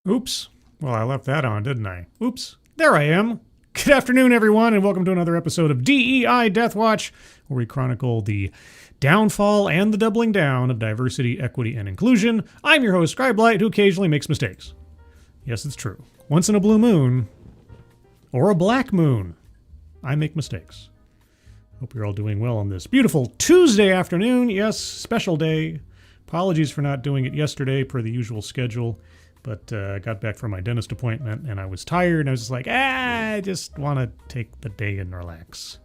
Oops. Well, I left that on, didn't I? Oops. There I am. Good afternoon, everyone, and welcome to another episode of D.E.I. Deathwatch, where we chronicle the downfall and the doubling down of diversity, equity, and inclusion. I'm your host, Scribelight, who occasionally makes mistakes. Yes, it's true. Once in a blue moon, or a black moon, I make mistakes. Hope you're all doing well on this beautiful Tuesday afternoon. Yes, special day. Apologies for not doing it yesterday per the usual schedule, but I got back from my dentist appointment and I was tired and I was just like, I just want to take the day and relax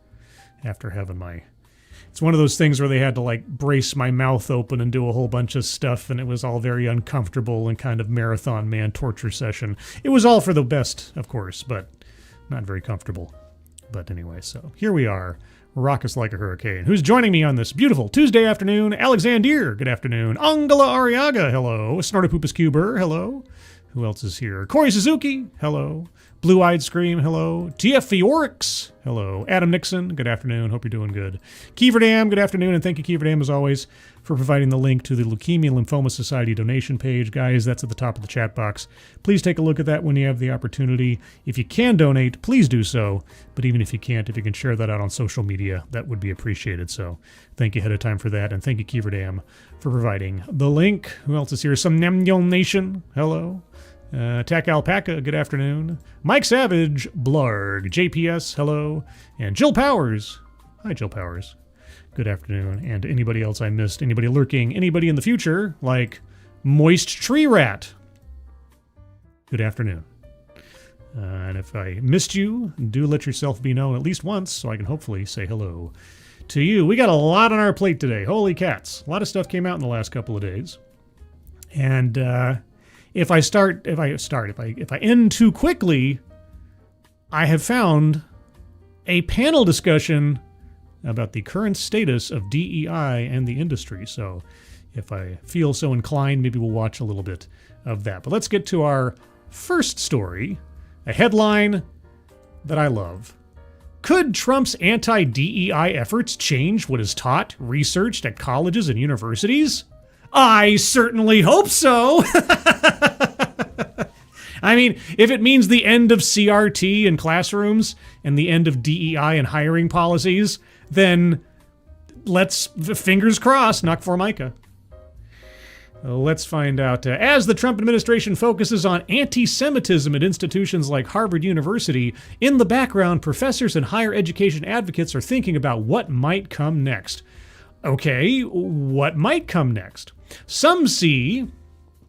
after having my... It's one of those things where they had to like brace my mouth open and do a whole bunch of stuff, and it was all very uncomfortable and kind of marathon man torture session. It was all for the best, of course, but not very comfortable. But anyway, so here we are. Rock us like a hurricane. Who's joining me on this beautiful Tuesday afternoon? Alexander, good afternoon. Angela Arriaga, hello. Snortopupus Cuber, hello. Who else is here? Corey Suzuki, hello. Blue-Eyed Scream, hello. TF Fiorix, hello. Adam Nixon, good afternoon. Hope you're doing good. Kieverdam, good afternoon, and thank you, Kieverdam, as always, for providing the link to the Leukemia Lymphoma Society donation page. Guys, that's at the top of the chat box. Please take a look at that when you have the opportunity. If you can donate, please do so. But even if you can't, if you can share that out on social media, that would be appreciated. So thank you ahead of time for that, and thank you, Kieverdam, for providing the link. Who else is here? Some Namyon Nation, hello. Tack Alpaca, good afternoon. Mike Savage, Blarg, JPS, hello. And Jill Powers. Hi, Jill Powers. Good afternoon. And anybody else I missed, anybody lurking, anybody in the future, like Moist Tree Rat. Good afternoon. And if I missed you, do let yourself be known at least once so I can hopefully say hello to you. We got a lot on our plate today. Holy cats. A lot of stuff came out in the last couple of days. And, If I end too quickly, I have found a panel discussion about the current status of DEI and the industry. So if I feel so inclined, maybe we'll watch a little bit of that. But let's get to our first story, a headline that I love. Could Trump's anti-DEI efforts change what is taught, researched at colleges and universities? I certainly hope so. I mean, if it means the end of CRT in classrooms and the end of DEI and hiring policies, then let's, fingers crossed, knock Formica. Let's find out. As the Trump administration focuses on anti-Semitism at institutions like Harvard University, in the background, professors and higher education advocates are thinking about what might come next. Okay, what might come next? Some see...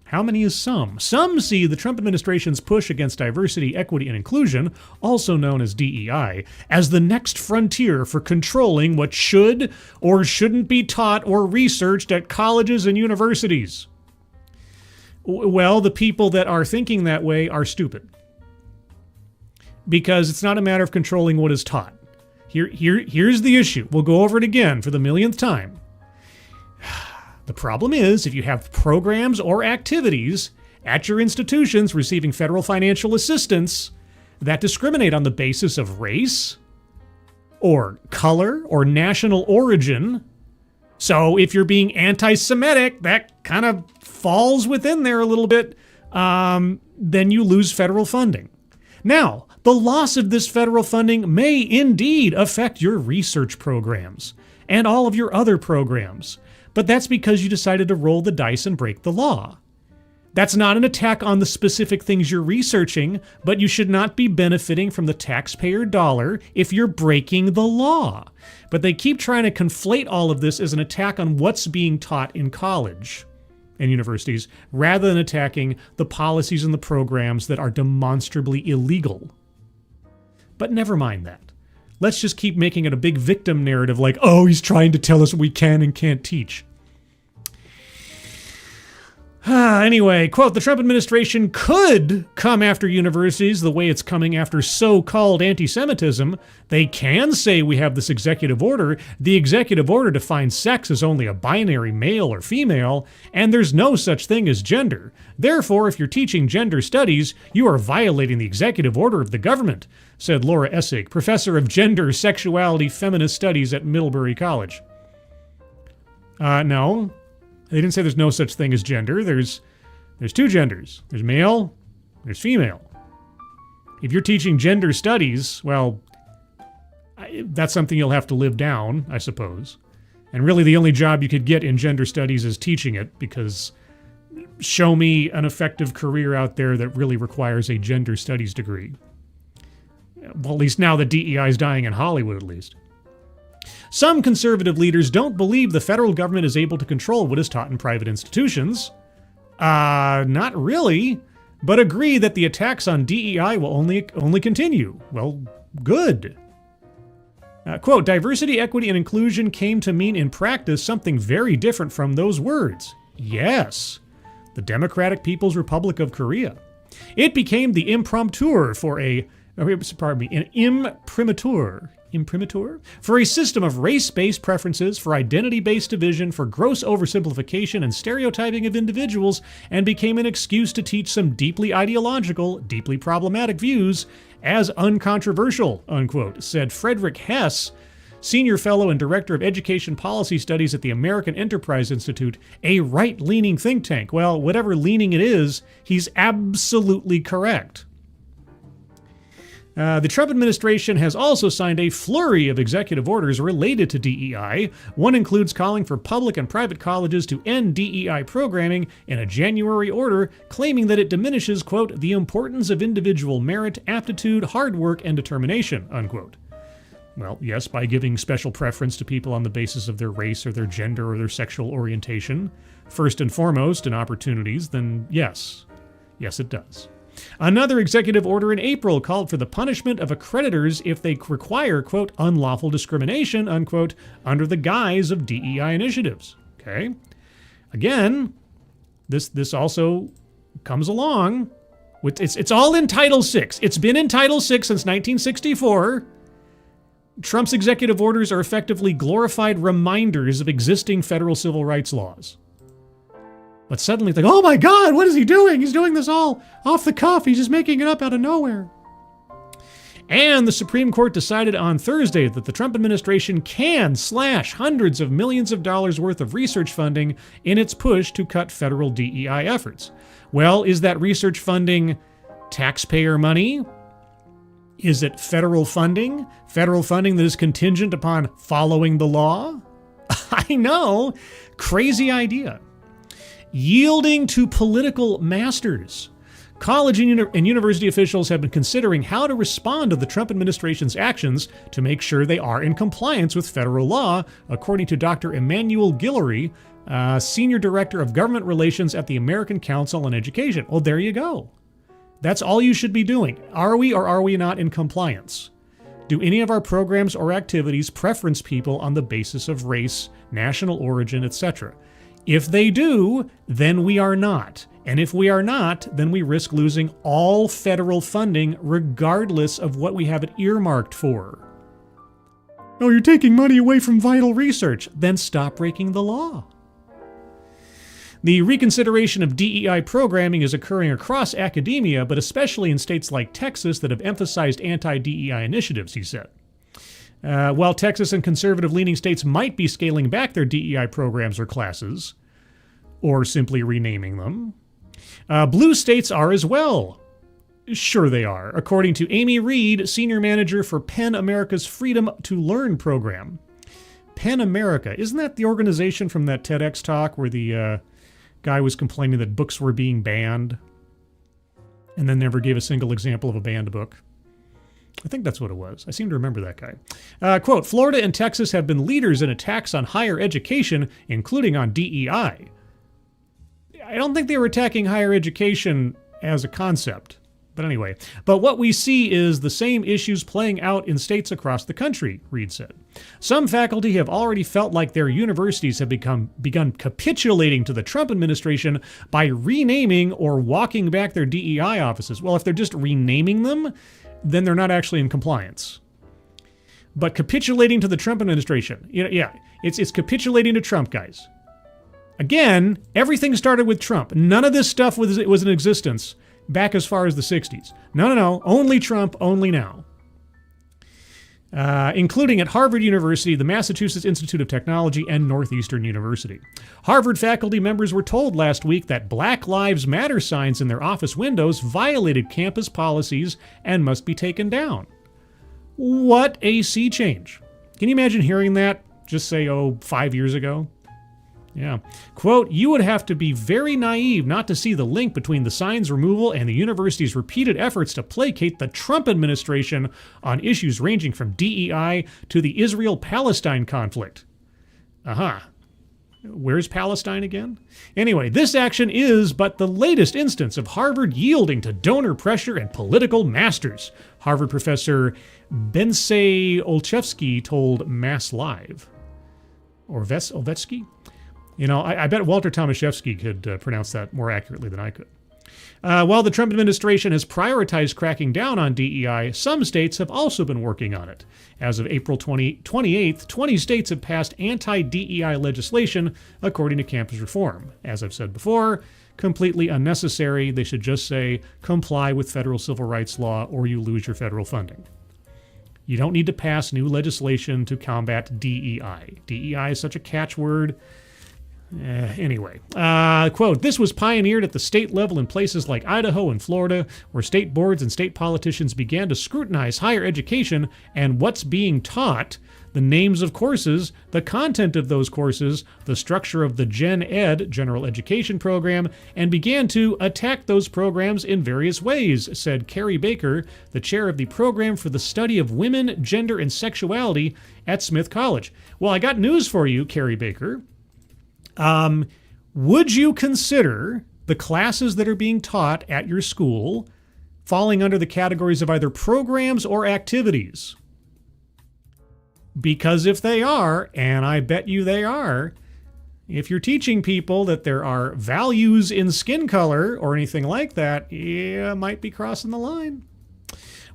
How many is some? Some see the Trump administration's push against diversity, equity, and inclusion, also known as DEI, as the next frontier for controlling what should or shouldn't be taught or researched at colleges and universities. Well, the people that are thinking that way are stupid. Because it's not a matter of controlling what is taught. Here's the issue. We'll go over it again for the millionth time. The problem is, if you have programs or activities at your institutions receiving federal financial assistance that discriminate on the basis of race or color or national origin, so if you're being anti-Semitic, that kind of falls within there a little bit, then you lose federal funding. Now, the loss of this federal funding may indeed affect your research programs and all of your other programs. But that's because you decided to roll the dice and break the law. That's not an attack on the specific things you're researching, but you should not be benefiting from the taxpayer dollar if you're breaking the law. But they keep trying to conflate all of this as an attack on what's being taught in college and universities, rather than attacking the policies and the programs that are demonstrably illegal. But never mind that. Let's just keep making it a big victim narrative like, oh, he's trying to tell us what we can and can't teach. Anyway, quote, the Trump administration could come after universities the way it's coming after so-called anti-Semitism. They can say we have this executive order. The executive order defines sex as only a binary male or female, and there's no such thing as gender. Therefore, if you're teaching gender studies, you are violating the executive order of the government, said Laura Essig, professor of gender, sexuality, feminist studies at Middlebury College. No. They didn't say there's no such thing as gender. There's two genders. There's male there's female. If you're teaching gender studies, well, that's something you'll have to live down, I suppose. And really the only job you could get in gender studies is teaching it, because show me an effective career out there that really requires a gender studies degree. Well, at least now that DEI is dying in Hollywood, at least. Some conservative leaders don't believe the federal government is able to control what is taught in private institutions. Not really, but agree that the attacks on DEI will only continue. Well, good. Quote, diversity, equity, and inclusion came to mean in practice something very different from those words. Yes, the Democratic People's Republic of Korea. It became the imprimatur for an imprimatur for a system of race-based preferences, for identity-based division, for gross oversimplification and stereotyping of individuals, and became an excuse to teach some deeply ideological, deeply problematic views as uncontroversial, unquote, said Frederick Hess, senior fellow and director of education policy studies at the American Enterprise Institute, a right-leaning think tank. Well, whatever leaning it is, he's absolutely correct. The Trump administration has also signed a flurry of executive orders related to DEI. One includes calling for public and private colleges to end DEI programming in a January order, claiming that it diminishes, quote, the importance of individual merit, aptitude, hard work, and determination, unquote. Well, yes, by giving special preference to people on the basis of their race or their gender or their sexual orientation, first and foremost in opportunities, then yes. Yes, it does. Another executive order in April called for the punishment of accreditors if they require, quote, unlawful discrimination, unquote, under the guise of DEI initiatives. Okay? Again, this also comes along with, it's all in Title VI. It's been in Title VI since 1964. Trump's executive orders are effectively glorified reminders of existing federal civil rights laws. But suddenly it's like, oh my God, what is he doing? He's doing this all off the cuff. He's just making it up out of nowhere. And the Supreme Court decided on Thursday that the Trump administration can slash hundreds of millions of dollars worth of research funding in its push to cut federal DEI efforts. Well, is that research funding taxpayer money? Is it federal funding? Federal funding that is contingent upon following the law? I know, crazy idea. Yielding to political masters. College and university officials have been considering how to respond to the Trump administration's actions to make sure they are in compliance with federal law, according to Dr. Emmanuel Guillory, Senior Director of Government Relations at the American Council on Education. Well, there you go. That's all you should be doing. Are we or are we not in compliance? Do any of our programs or activities preference people on the basis of race, national origin, etc.? If they do, then we are not. And if we are not, then we risk losing all federal funding regardless of what we have it earmarked for. Oh, you're taking money away from vital research. Then stop breaking the law. The reconsideration of DEI programming is occurring across academia, but especially in states like Texas that have emphasized anti-DEI initiatives, he said. While Texas and conservative-leaning states might be scaling back their DEI programs or classes, or simply renaming them, blue states are as well. Sure they are, according to Amy Reed, senior manager for PEN America's Freedom to Learn program. PEN America, isn't that the organization from that TEDx talk where the guy was complaining that books were being banned and then never gave a single example of a banned book? I think that's what it was. I seem to remember that guy. Quote, Florida and Texas have been leaders in attacks on higher education, including on DEI. I don't think they were attacking higher education as a concept. But anyway, but what we see is the same issues playing out in states across the country, Reed said. Some faculty have already felt like their universities have begun capitulating to the Trump administration by renaming or walking back their DEI offices. Well, if they're just renaming them, then they're not actually in compliance. But capitulating to the Trump administration, it's capitulating to Trump, guys. Again, everything started with Trump. None of this stuff was in existence back as far as the 60s. No, only Trump, only now. including at Harvard University, the Massachusetts Institute of Technology, and Northeastern University. Harvard faculty members were told last week that Black Lives Matter signs in their office windows violated campus policies and must be taken down. What a sea change. Can you imagine hearing that just say, 5 years ago? Yeah. Quote, you would have to be very naive not to see the link between the signs removal and the university's repeated efforts to placate the Trump administration on issues ranging from DEI to the Israel-Palestine conflict. Where's Palestine again? Anyway, this action is but the latest instance of Harvard yielding to donor pressure and political masters, Harvard professor Bensei Olszewski told Mass Live. Or Ovetsky? You know, I bet Walter Tomaszewski could pronounce that more accurately than I could. While the Trump administration has prioritized cracking down on DEI, some states have also been working on it. As of April 28th, 20 states have passed anti-DEI legislation, according to Campus Reform. As I've said before, completely unnecessary. They should just say, comply with federal civil rights law or you lose your federal funding. You don't need to pass new legislation to combat DEI. DEI is such a catchword. Anyway, quote, this was pioneered at the state level in places like Idaho and Florida, where state boards and state politicians began to scrutinize higher education and what's being taught, the names of courses, the content of those courses, the structure of the Gen Ed, general education program, and began to attack those programs in various ways, said Carrie Baker, the chair of the Program for the Study of Women, Gender, and Sexuality at Smith College. Well, I got news for you, Carrie Baker. Would you consider the classes that are being taught at your school falling under the categories of either programs or activities? Because if they are, and I bet you they are, if you're teaching people that there are values in skin color or anything like that, yeah, might be crossing the line.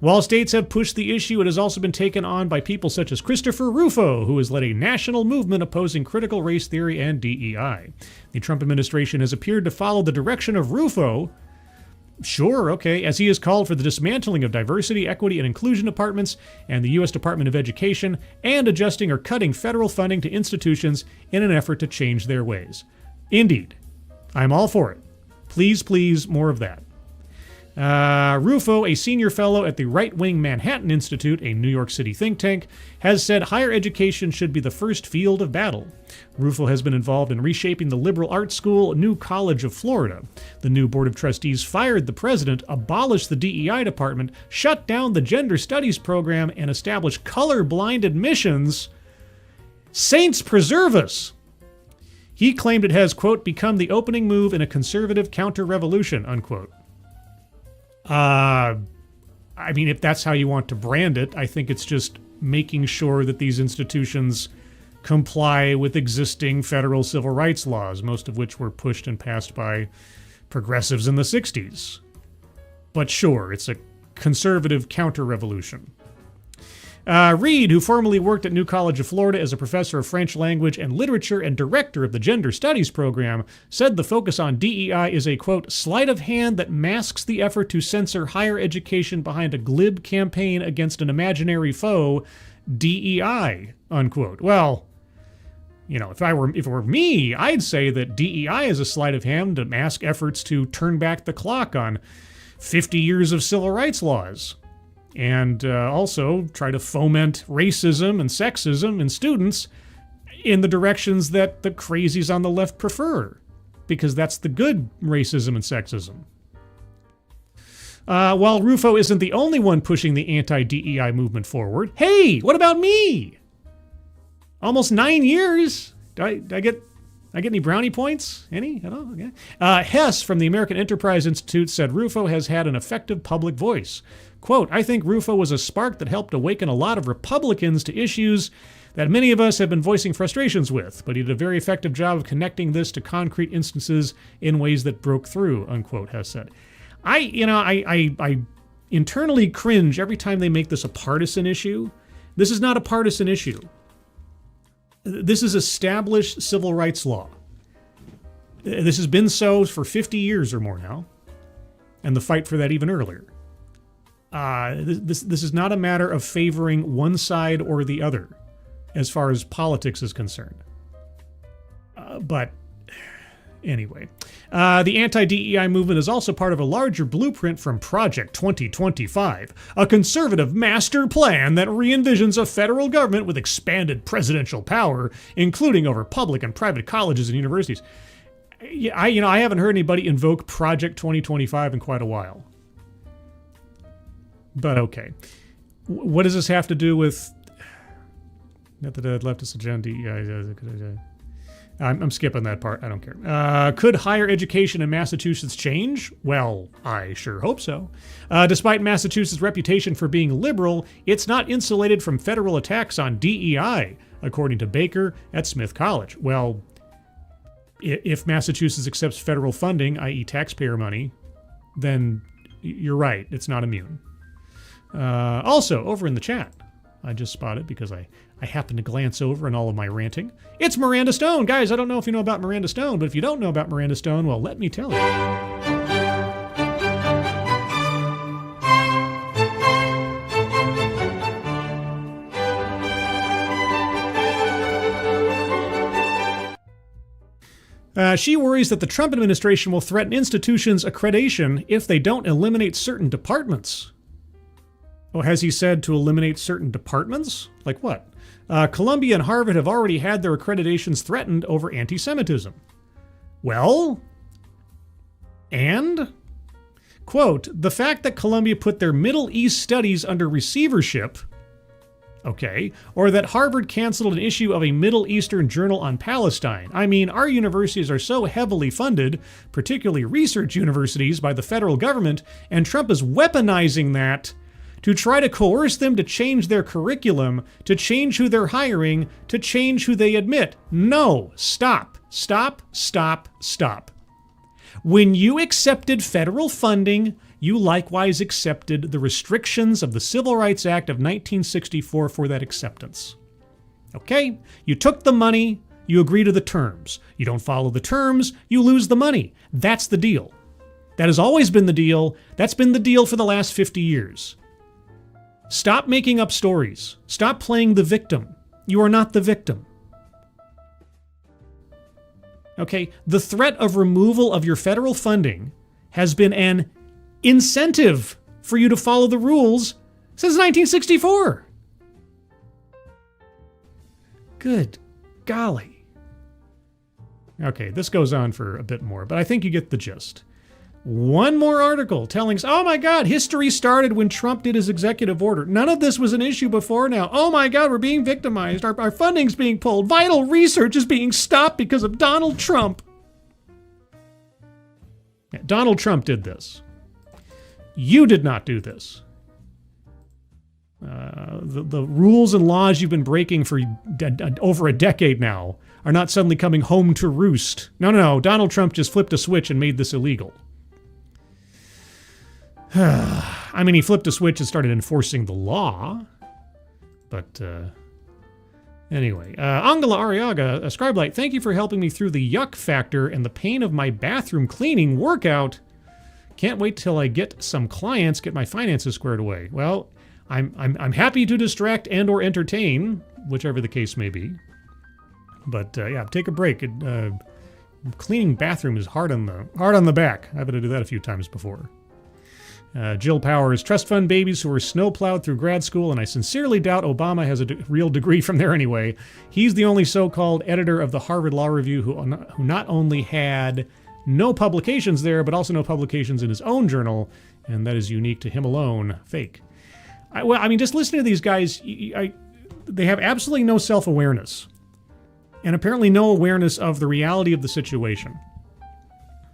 While states have pushed the issue, it has also been taken on by people such as Christopher Rufo, who has led a national movement opposing critical race theory and DEI. The Trump administration has appeared to follow the direction of Rufo, sure, okay, as he has called for the dismantling of diversity, equity, and inclusion departments and the U.S. Department of Education, and adjusting or cutting federal funding to institutions in an effort to change their ways. Indeed, I'm all for it. Please, please, more of that. Rufo, a senior fellow at the right-wing Manhattan Institute, a New York City think tank, has said higher education should be the first field of battle. Rufo has been involved in reshaping the liberal arts school, New College of Florida. The new Board of Trustees fired the president, abolished the DEI department, shut down the gender studies program, and established colorblind admissions. Saints preserve us! He claimed it has, quote, become the opening move in a conservative counter-revolution, unquote. I mean, if that's how you want to brand it, I think it's just making sure that these institutions comply with existing federal civil rights laws, most of which were pushed and passed by progressives in the 60s. But sure, it's a conservative counter-revolution. Reed, who formerly worked at New College of Florida as a professor of French language and literature and director of the Gender Studies program, said the focus on DEI is a, quote, sleight of hand that masks the effort to censor higher education behind a glib campaign against an imaginary foe, DEI, unquote. Well, you know, if it were me, I'd say that DEI is a sleight of hand to mask efforts to turn back the clock on 50 years of civil rights laws. And also try to foment racism and sexism in students in the directions that the crazies on the left prefer, because that's the good racism and sexism. While Rufo isn't the only one pushing the anti-DEI movement forward, hey, what about me? Almost 9 years. Did I get any brownie points? Any? At all? Okay. Hess from the American Enterprise Institute said Rufo has had an effective public voice. Quote, I think Rufo was a spark that helped awaken a lot of Republicans to issues that many of us have been voicing frustrations with, but he did a very effective job of connecting this to concrete instances in ways that broke through, unquote, Hess said. I internally cringe every time they make this a partisan issue. This is not a partisan issue. This is established civil rights law. This has been so for 50 years or more now, and the fight for that even earlier. This is not a matter of favoring one side or the other as far as politics is concerned. But anyway, the anti-DEI movement is also part of a larger blueprint from Project 2025, a conservative master plan that re-envisions a federal government with expanded presidential power, including over public and private colleges and universities. I haven't heard anybody invoke Project 2025 in quite a while. But okay. What does this have to do with... Not the leftist agenda, DEI... I'm skipping that part. I don't care. Could higher education in Massachusetts change? Well, I sure hope so. Despite Massachusetts' reputation for being liberal, it's not insulated from federal attacks on DEI, according to Baker at Smith College. Well, if Massachusetts accepts federal funding, i.e. taxpayer money, then you're right. It's not immune. Also, over in the chat, I just spotted because I happened to glance over in all of my ranting. It's Miranda Stone. Guys, I don't know if you know about Miranda Stone, but if you don't know about Miranda Stone, well, let me tell you. She worries that the Trump administration will threaten institutions' accreditation if they don't eliminate certain departments. Oh, has he said to eliminate certain departments? Like what? Columbia and Harvard have already had their accreditations threatened over anti-Semitism. Well, and? Quote, the fact that Columbia put their Middle East studies under receivership, okay, or that Harvard canceled an issue of a Middle Eastern journal on Palestine. I mean, our universities are so heavily funded, particularly research universities, by the federal government, and Trump is weaponizing that to try to coerce them to change their curriculum, to change who they're hiring, to change who they admit. No, stop, stop, stop, stop. When you accepted federal funding, you likewise accepted the restrictions of the Civil Rights Act of 1964 for that acceptance. Okay? You took the money, you agree to the terms. You don't follow the terms, you lose the money. That's the deal. That has always been the deal. That's been the deal for the last 50 years. Stop making up stories. Stop playing the victim. You are not the victim. Okay, the threat of removal of your federal funding has been an incentive for you to follow the rules since 1964. Good golly. Okay, this goes on for a bit more, but I think you get the gist. One more article telling us, oh my God, history started when Trump did his executive order. None of this was an issue before now. Oh my God, we're being victimized. Our funding's being pulled. Vital research is being stopped because of Donald Trump. Yeah, Donald Trump did this. You did not do this. The rules and laws you've been breaking for over a decade now are not suddenly coming home to roost. No. Donald Trump just flipped a switch and made this illegal. I mean, he flipped a switch and started enforcing the law. But anyway, Angela Arriaga, Scribelight, thank you for helping me through the yuck factor and the pain of my bathroom cleaning workout. Can't wait till I get some clients, get my finances squared away. Well, I'm happy to distract and or entertain, whichever the case may be. But yeah, take a break. Cleaning bathroom is hard on the back. I've had to do that a few times before. Jill Powers, trust fund babies who were snowplowed through grad school, and I sincerely doubt Obama has a real degree from there anyway. He's the only so-called editor of the Harvard Law Review who not only had no publications there, but also no publications in his own journal, and that is unique to him alone. Fake. Just listening to these guys, they have absolutely no self-awareness, and apparently no awareness of the reality of the situation.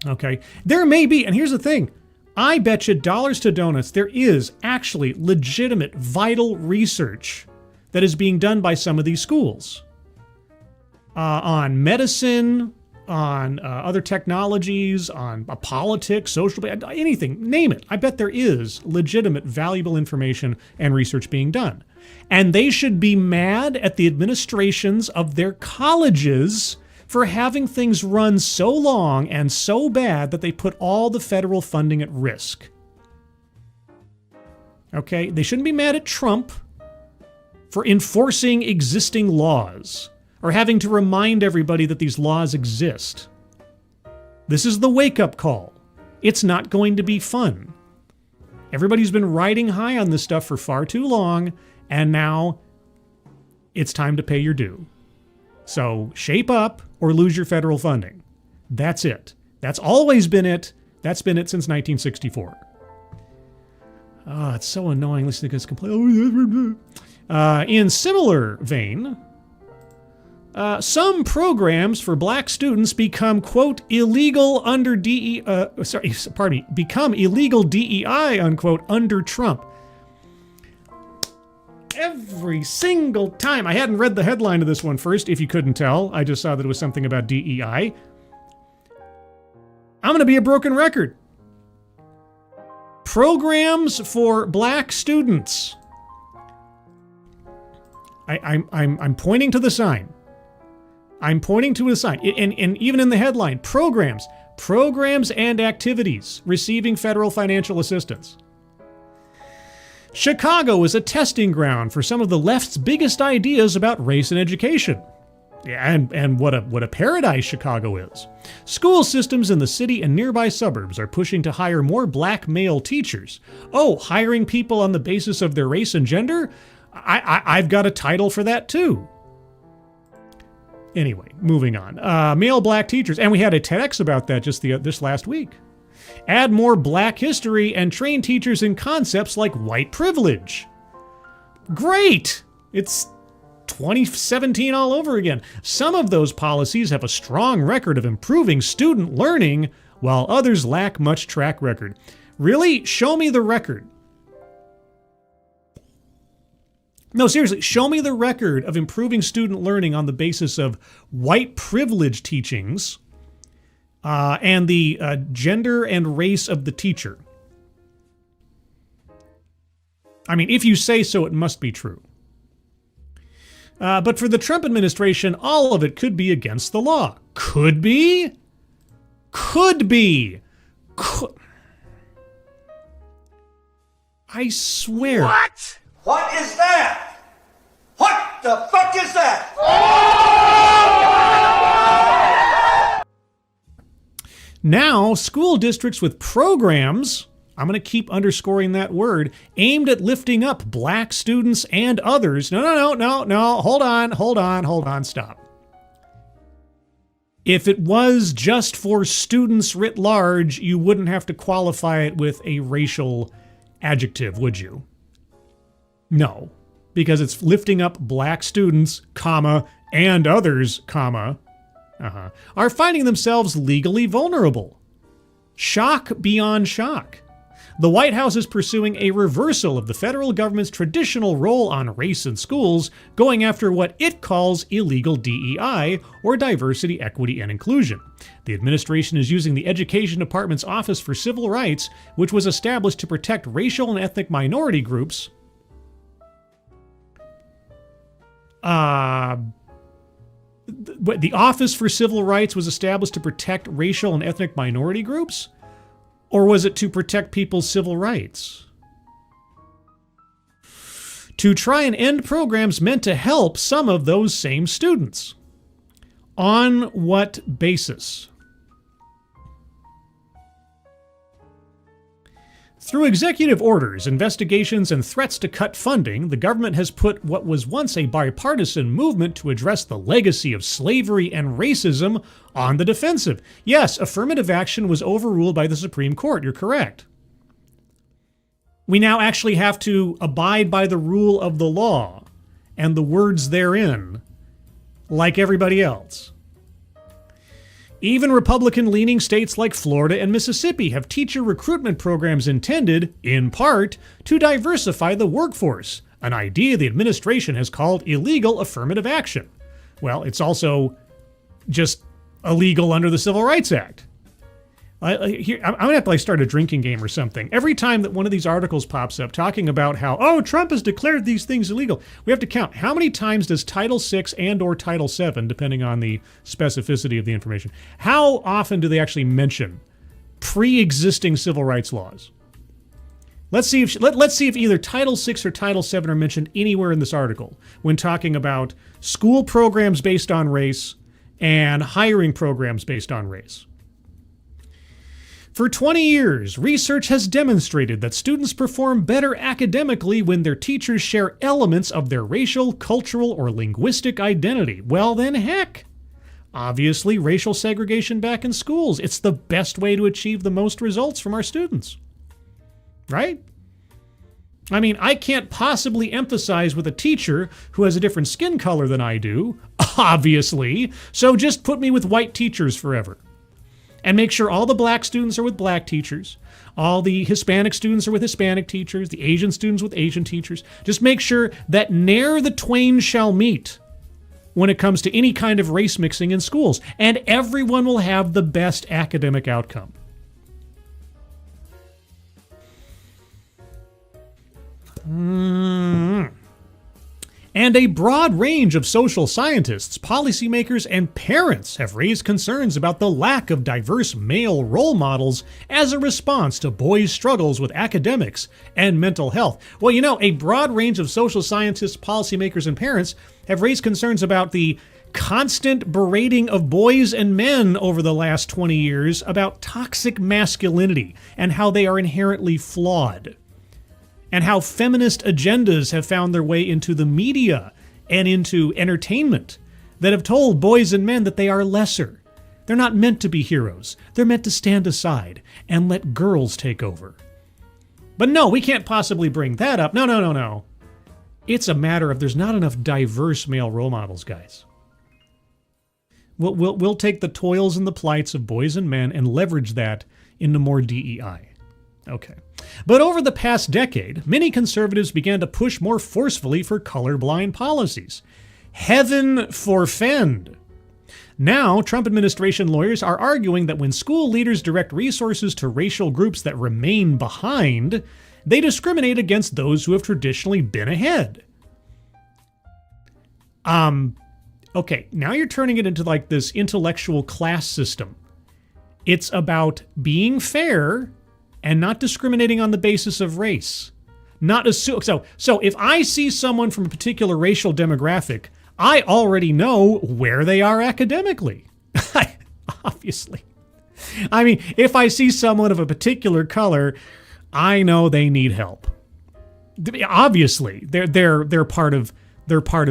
Okay? There may be, and here's the thing, I bet you dollars to donuts there is actually legitimate, vital research that is being done by some of these schools on medicine, on other technologies, on politics, social, anything, name it. I bet there is legitimate, valuable information and research being done. And they should be mad at the administrations of their colleges for having things run so long and so bad that they put all the federal funding at risk. Okay? They shouldn't be mad at Trump for enforcing existing laws or having to remind everybody that these laws exist. This is the wake-up call. It's not going to be fun. Everybody's been riding high on this stuff for far too long, and now it's time to pay your due. So shape up or lose your federal funding. That's it. That's always been it. That's been it since 1964. Oh, it's so annoying listening to this complaint. In similar vein, some programs for black students become, quote, illegal under become illegal DEI, unquote, under Trump. Every single time. I hadn't read the headline of this one first, if you couldn't tell. I just saw that it was something about DEI. I'm going to be a broken record. Programs for black students. I'm pointing to the sign. I'm pointing to a sign. And even in the headline, programs and activities receiving federal financial assistance. Chicago is a testing ground for some of the left's biggest ideas about race and education. Yeah, and what a paradise Chicago is. School systems in the city and nearby suburbs are pushing to hire more black male teachers. Oh, hiring people on the basis of their race and gender? I've got a title for that too. Anyway, moving on. Male black teachers, and we had a TEDx about that just this last week. Add more black history and train teachers in concepts like white privilege. Great! It's 2017 all over again. Some of those policies have a strong record of improving student learning, while others lack much track record. Really? Show me the record. No, seriously, show me the record of improving student learning on the basis of white privilege teachings and the gender and race of the teacher. I mean, if you say so, it must be true. But for the Trump administration, all of it could be against the law. Could be? Could be. I swear. What? What is that? What the fuck is that? Now, school districts with programs, I'm going to keep underscoring that word, aimed at lifting up black students and others. No, hold on, stop. If it was just for students writ large, you wouldn't have to qualify it with a racial adjective, would you? No, because it's lifting up black students, comma, and others, comma, are finding themselves legally vulnerable. Shock beyond shock. The White House is pursuing a reversal of the federal government's traditional role on race in schools, going after what it calls illegal DEI, or diversity, equity, and inclusion. The administration is using the Education Department's Office for Civil Rights, which was established to protect racial and ethnic minority groups. The Office for Civil Rights was established to protect racial and ethnic minority groups? Or was it to protect people's civil rights? To try and end programs meant to help some of those same students. On what basis? Through executive orders, investigations, and threats to cut funding, the government has put what was once a bipartisan movement to address the legacy of slavery and racism on the defensive. Yes, affirmative action was overruled by the Supreme Court. You're correct. We now actually have to abide by the rule of the law and the words therein, like everybody else. Even Republican-leaning states like Florida and Mississippi have teacher recruitment programs intended, in part, to diversify the workforce, an idea the administration has called illegal affirmative action. Well, it's also just illegal under the Civil Rights Act. I'm going to have to start a drinking game or something. Every time that one of these articles pops up talking about how, Trump has declared these things illegal, we have to count how many times does Title VI and or Title VII, depending on the specificity of the information, how often do they actually mention pre-existing civil rights laws? Let's see if either Title VI or Title VII are mentioned anywhere in this article when talking about school programs based on race and hiring programs based on race. For 20 years, research has demonstrated that students perform better academically when their teachers share elements of their racial, cultural, or linguistic identity. Well then, heck. Obviously, racial segregation back in schools. It's the best way to achieve the most results from our students. Right? I mean, I can't possibly empathize with a teacher who has a different skin color than I do, obviously, so just put me with white teachers forever. And make sure all the black students are with black teachers, all the Hispanic students are with Hispanic teachers, the Asian students with Asian teachers. Just make sure that ne'er the twain shall meet when it comes to any kind of race mixing in schools, and everyone will have the best academic outcome. And a broad range of social scientists, policymakers, and parents have raised concerns about the lack of diverse male role models as a response to boys' struggles with academics and mental health. Well, you know, a broad range of social scientists, policymakers, and parents have raised concerns about the constant berating of boys and men over the last 20 years about toxic masculinity and how they are inherently flawed, and how feminist agendas have found their way into the media and into entertainment that have told boys and men that they are lesser. They're not meant to be heroes. They're meant to stand aside and let girls take over. But no, we can't possibly bring that up. No. It's a matter of there's not enough diverse male role models, guys. We'll take the toils and the plights of boys and men and leverage that into more DEI. Okay. But over the past decade, many conservatives began to push more forcefully for colorblind policies. Heaven forfend. Now, Trump administration lawyers are arguing that when school leaders direct resources to racial groups that remain behind, they discriminate against those who have traditionally been ahead. Okay, now you're turning it into like this intellectual class system. It's about being fair and not discriminating on the basis of race. So if I see someone from a particular racial demographic, I already know where they are academically. Obviously. I mean, if I see someone of a particular color, I know they need help. Obviously, they're part of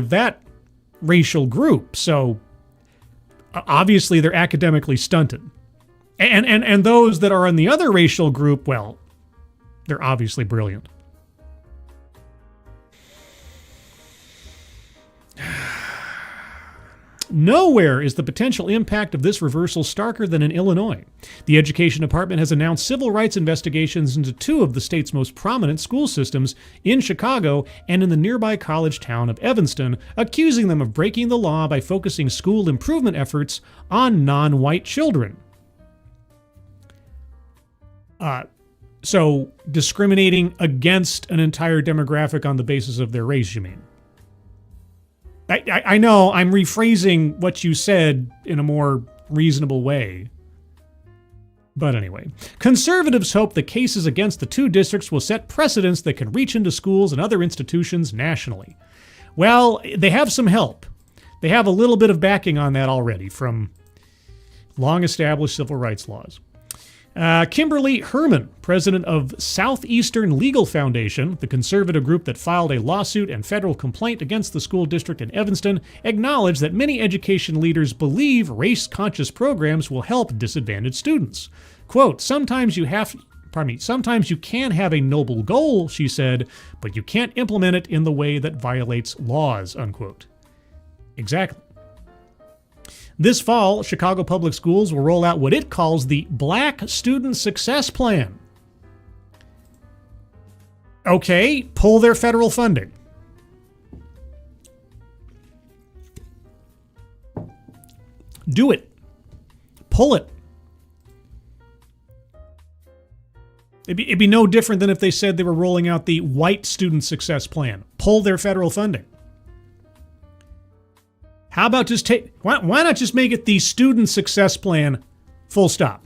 that racial group. So obviously they're academically stunted. And those that are in the other racial group, well, they're obviously brilliant. Nowhere is the potential impact of this reversal starker than in Illinois. The Education Department has announced civil rights investigations into two of the state's most prominent school systems in Chicago and in the nearby college town of Evanston, accusing them of breaking the law by focusing school improvement efforts on non-white children. So discriminating against an entire demographic on the basis of their race, you mean? I know I'm rephrasing what you said in a more reasonable way. But anyway, conservatives hope the cases against the two districts will set precedents that can reach into schools and other institutions nationally. Well, they have some help. They have a little bit of backing on that already from long-established civil rights laws. Kimberly Herman, president of Southeastern Legal Foundation, the conservative group that filed a lawsuit and federal complaint against the school district in Evanston, acknowledged that many education leaders believe race-conscious programs will help disadvantaged students. Quote, sometimes you can have a noble goal, she said, but you can't implement it in the way that violates laws, unquote. Exactly. This fall, Chicago Public Schools will roll out what it calls the Black Student Success Plan. Okay, pull their federal funding. Do it. Pull it. It'd be no different than if they said they were rolling out the White Student Success Plan. Pull their federal funding. How about just why not just make it the Student Success Plan, full stop?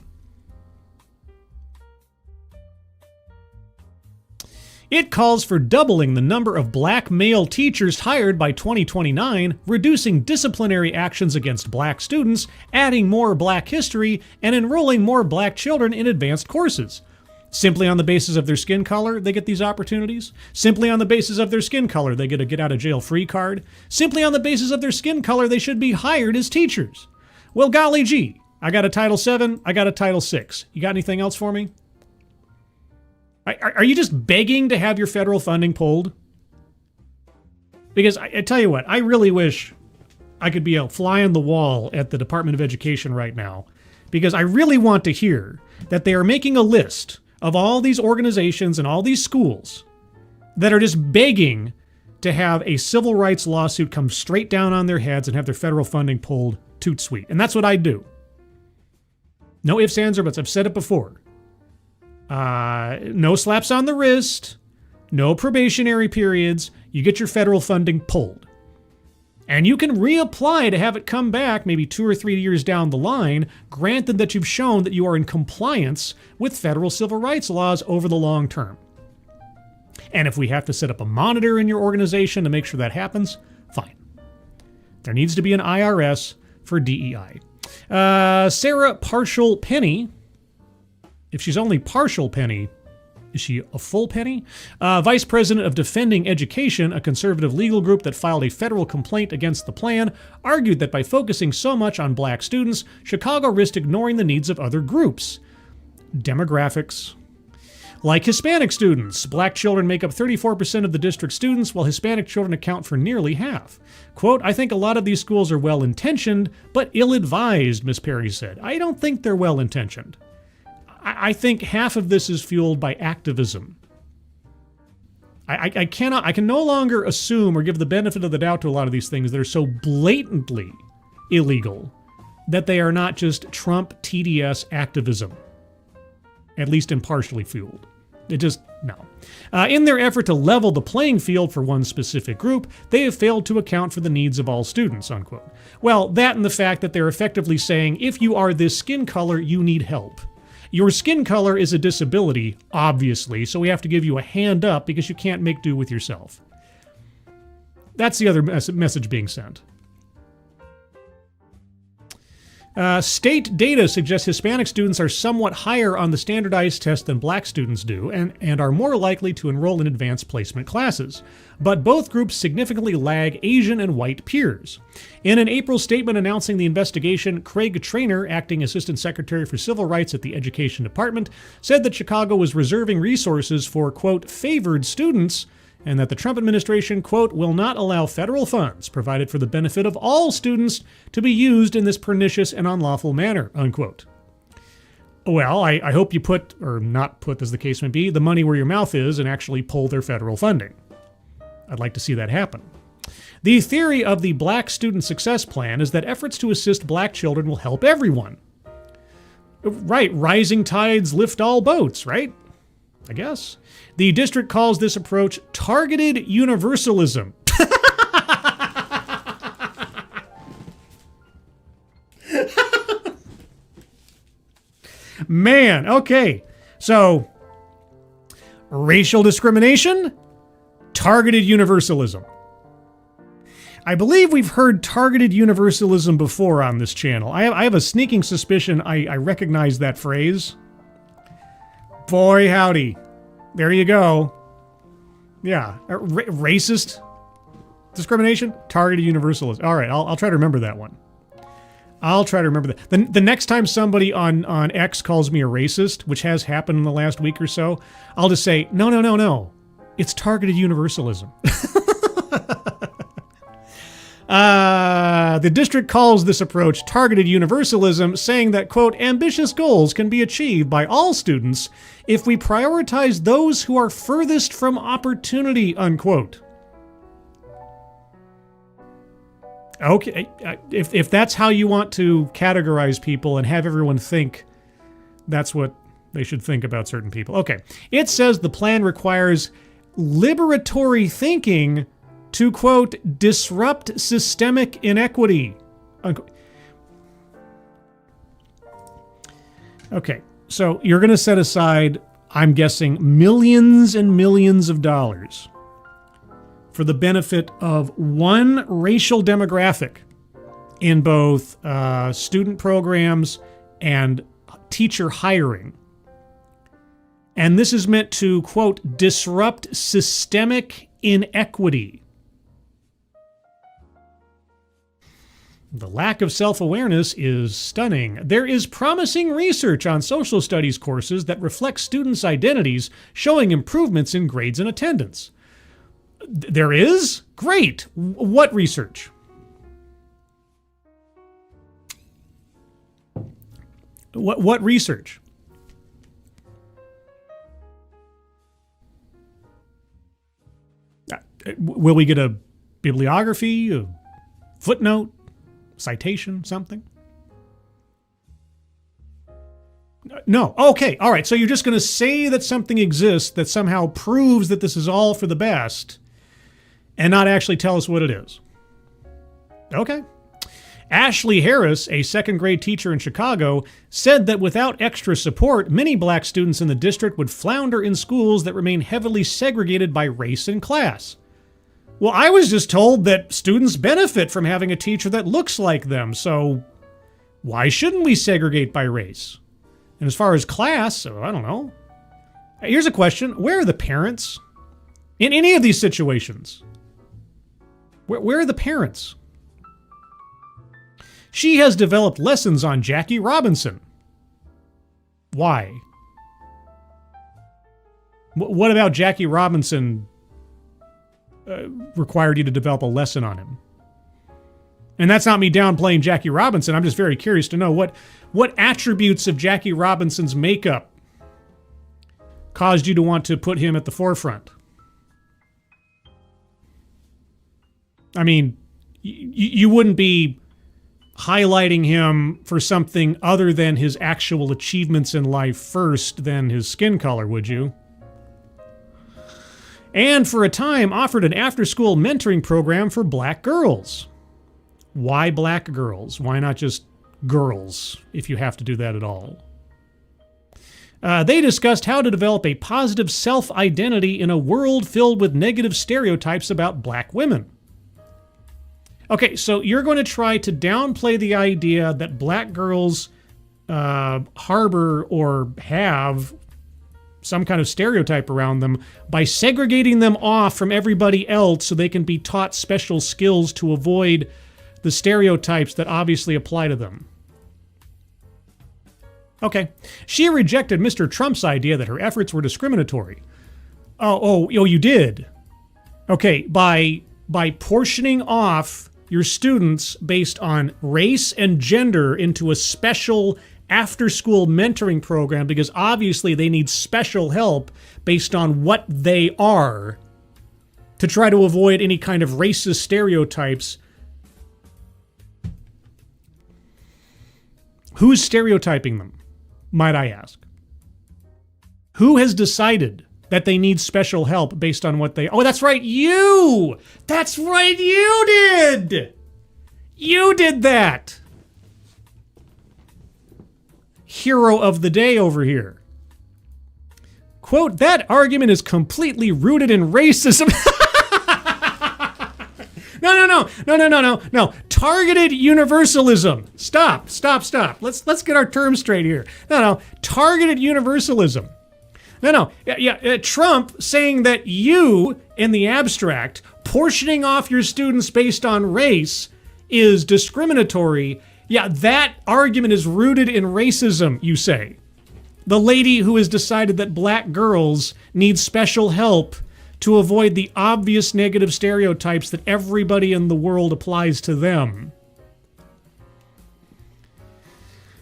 It calls for doubling the number of black male teachers hired by 2029, reducing disciplinary actions against black students, adding more black history, and enrolling more black children in advanced courses. Simply on the basis of their skin color, they get these opportunities. Simply on the basis of their skin color, they get a get-out-of-jail-free card. Simply on the basis of their skin color, they should be hired as teachers. Well, golly gee, I got a Title VII, I got a Title VI. You got anything else for me? Are you just begging to have your federal funding pulled? Because I tell you what, I really wish I could be a fly on the wall at the Department of Education right now, because I really want to hear that they are making a list of all these organizations and all these schools that are just begging to have a civil rights lawsuit come straight down on their heads and have their federal funding pulled toot sweet. And that's what I do. No ifs, ands, or buts. I've said it before. No slaps on the wrist, no probationary periods. You get your federal funding pulled. And you can reapply to have it come back maybe 2 or 3 years down the line, granted that you've shown that you are in compliance with federal civil rights laws over the long term. And if we have to set up a monitor in your organization to make sure that happens, fine. There needs to be an IRS for DEI. Sarah Partial Penny. If she's only partial penny, is she a full penny? Vice President of Defending Education, a conservative legal group that filed a federal complaint against the plan, argued that by focusing so much on black students, Chicago risked ignoring the needs of other groups. Demographics. Like Hispanic students, black children make up 34% of the district students, while Hispanic children account for nearly half. Quote, I think a lot of these schools are well-intentioned, but ill-advised, Ms. Perry said. I don't think they're well-intentioned. I think half of this is fueled by activism. I can no longer assume or give the benefit of the doubt to a lot of these things that are so blatantly illegal that they are not just Trump TDS activism, at least impartially fueled. It just, no. In their effort to level the playing field for one specific group, they have failed to account for the needs of all students, unquote. Well, that and the fact that they're effectively saying, if you are this skin color, you need help. Your skin color is a disability, obviously, so we have to give you a hand up because you can't make do with yourself. That's the other message being sent. State data suggests Hispanic students are somewhat higher on the standardized test than black students do and are more likely to enroll in advanced placement classes. But both groups significantly lag Asian and white peers. In an April statement announcing the investigation, Craig Traynor, acting Assistant Secretary for Civil Rights at the Education Department, said that Chicago was reserving resources for, quote, favored students, and that the Trump administration, quote, will not allow federal funds provided for the benefit of all students to be used in this pernicious and unlawful manner, unquote. Well, I hope you put, or not put as the case may be, the money where your mouth is and actually pull their federal funding. I'd like to see that happen. The theory of the Black Student Success Plan is that efforts to assist black children will help everyone. Right, rising tides lift all boats, right? I guess. The district calls this approach targeted universalism. Man, okay. So, racial discrimination, targeted universalism. I believe we've heard targeted universalism before on this channel. I have a sneaking suspicion I recognize that phrase. Boy, howdy. There you go. Yeah. Racist discrimination, targeted universalism. All right, I'll try to remember that one. I'll try to remember that. The next time somebody on X calls me a racist, which has happened in the last week or so, I'll just say, no. It's targeted universalism. The district calls this approach targeted universalism, saying that, quote, ambitious goals can be achieved by all students if we prioritize those who are furthest from opportunity, unquote. Okay, if that's how you want to categorize people and have everyone think that's what they should think about certain people. Okay, it says the plan requires liberatory thinking to, quote, disrupt systemic inequity, unquote. Okay, so you're going to set aside I'm guessing millions and millions of dollars for the benefit of one racial demographic in both student programs and teacher hiring. And this is meant to, quote, disrupt systemic inequity. The lack of self-awareness is stunning. There is promising research on social studies courses that reflect students' identities, showing improvements in grades and attendance. There is? Great. What research? What research? Will we get a bibliography, a footnote, citation, something? No. Okay. All right. So you're just going to say that something exists that somehow proves that this is all for the best and not actually tell us what it is. Okay. Ashley Harris, a second grade teacher in Chicago, said that without extra support, many black students in the district would flounder in schools that remain heavily segregated by race and class. Well, I was just told that students benefit from having a teacher that looks like them, so why shouldn't we segregate by race? And as far as class, I don't know. Here's a question. Where are the parents? In any of these situations, where are the parents? She has developed lessons on Jackie Robinson. Why? What about Jackie Robinson required you to develop a lesson on him? And that's not me downplaying Jackie Robinson. I'm just very curious to know what attributes of Jackie Robinson's makeup caused you to want to put him at the forefront. I mean, you wouldn't be highlighting him for something other than his actual achievements in life first than his skin color, would you? And for a time offered an after-school mentoring program for black girls. Why black girls? Why not just girls, if you have to do that at all? They discussed how to develop a positive self-identity in a world filled with negative stereotypes about black women. Okay, so you're going to try to downplay the idea that black girls harbor or have some kind of stereotype around them by segregating them off from everybody else so they can be taught special skills to avoid the stereotypes that obviously apply to them. Okay. She rejected Mr. Trump's idea that her efforts were discriminatory. Oh, you did? Okay, by portioning off your students based on race and gender into a special after-school mentoring program because obviously they need special help based on what they are to try to avoid any kind of racist stereotypes. Who's stereotyping them, might I ask? Who has decided that they need special help based on what they... Oh, that's right, you! That's right, you did! You did that! Hero of the day over here. Quote, that argument is completely rooted in racism. No. Targeted universalism. Stop. Let's get our terms straight here. No. Targeted universalism. No. Trump saying that you, in the abstract, portioning off your students based on race is discriminatory. Yeah, that argument is rooted in racism, you say. The lady who has decided that black girls need special help to avoid the obvious negative stereotypes that everybody in the world applies to them.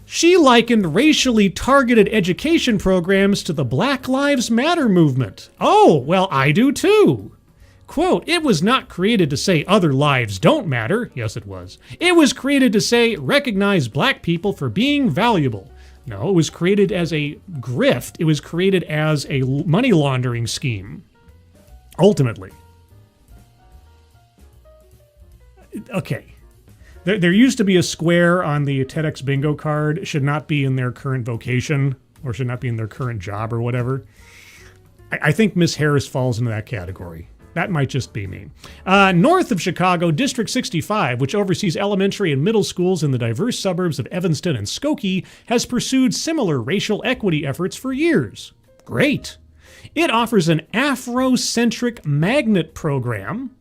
She likened racially targeted education programs to the Black Lives Matter movement. Oh, well, I do too. Quote, it was not created to say other lives don't matter. Yes, it was. It was created to say recognize black people for being valuable. No, it was created as a grift. It was created as a money laundering scheme. Ultimately. Okay. There used to be a square on the TEDx bingo card. It should not be in their current vocation. or should not be in their current job or whatever. I think Miss Harris falls into that category. That might just be me. North of Chicago, District 65, which oversees elementary and middle schools in the diverse suburbs of Evanston and Skokie, has pursued similar racial equity efforts for years. Great. It offers an Afrocentric magnet program.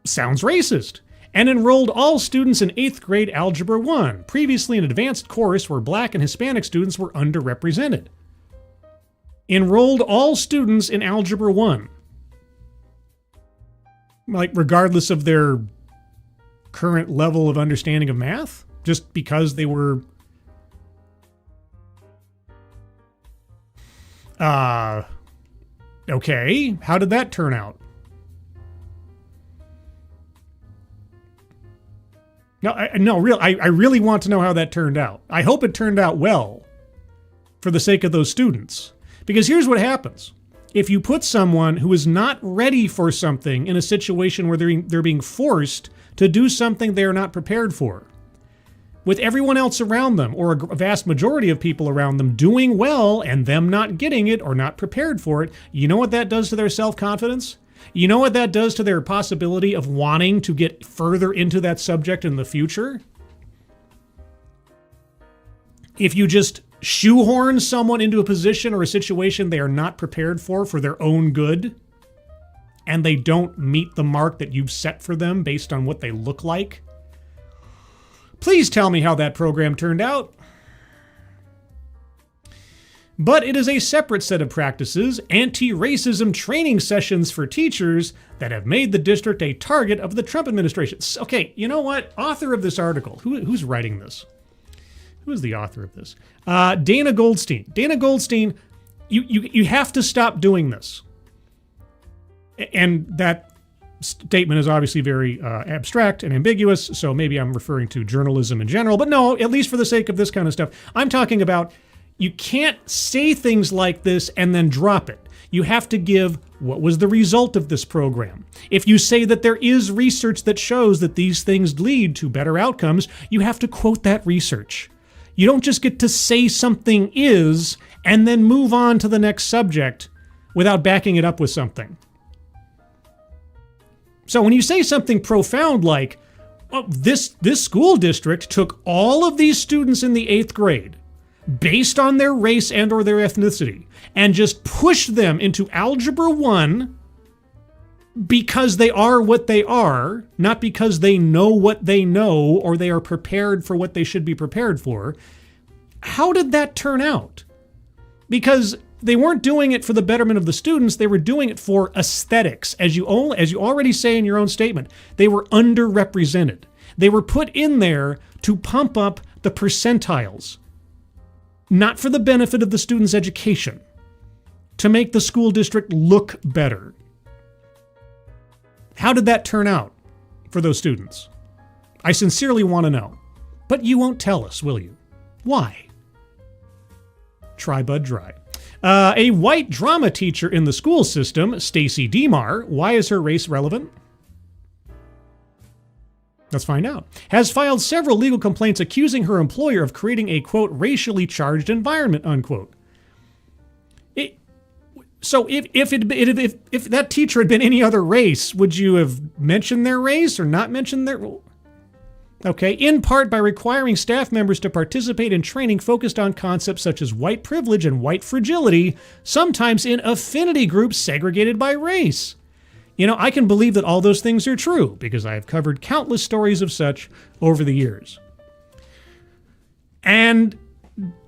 Sounds racist. And enrolled all students in 8th grade Algebra 1, previously an advanced course where Black and Hispanic students were underrepresented. Enrolled all students in Algebra 1. Like, regardless of their current level of understanding of math? Just because they were... Okay, how did that turn out? I really want to know how that turned out. I hope it turned out well for the sake of those students. Because here's what happens. If you put someone who is not ready for something in a situation where they're being forced to do something they are not prepared for, with everyone else around them, or a vast majority of people around them doing well and them not getting it or not prepared for it, you know what that does to their self-confidence? You know what that does to their possibility of wanting to get further into that subject in the future? If you just shoehorn someone into a position or a situation they are not prepared for their own good, and they don't meet the mark that you've set for them based on what they look like, please tell me how that program turned out. But it is a separate set of practices, anti-racism training sessions for teachers, that have made the district a target of the Trump administration. Okay, you know what? Author of this article, who's writing this? Who is the author of this? Dana Goldstein. Dana Goldstein, you have to stop doing this. And that statement is obviously very abstract and ambiguous, so maybe I'm referring to journalism in general. But no, at least for the sake of this kind of stuff, I'm talking about you can't say things like this and then drop it. You have to give what was the result of this program. If you say that there is research that shows that these things lead to better outcomes, you have to quote that research. You don't just get to say something is and then move on to the next subject without backing it up with something. So when you say something profound like, oh, this school district took all of these students in the 8th grade based on their race and or their ethnicity and just pushed them into Algebra 1 because they are what they are, not because they know what they know or they are prepared for what they should be prepared for. How did that turn out? Because they weren't doing it for the betterment of the students, they were doing it for aesthetics. As you already say in your own statement, they were underrepresented. They were put in there to pump up the percentiles, not for the benefit of the student's education, to make the school district look better. How did that turn out for those students? I sincerely want to know. But you won't tell us, will you? Why? Try Bud Dry. A white drama teacher in the school system, Stacy DeMar, why is her race relevant? Let's find out. Has filed several legal complaints accusing her employer of creating a, quote, racially charged environment, unquote. So if that teacher had been any other race, would you have mentioned their race or not mentioned their... Okay, in part by requiring staff members to participate in training focused on concepts such as white privilege and white fragility, sometimes in affinity groups segregated by race. You know, I can believe that all those things are true because I have covered countless stories of such over the years. And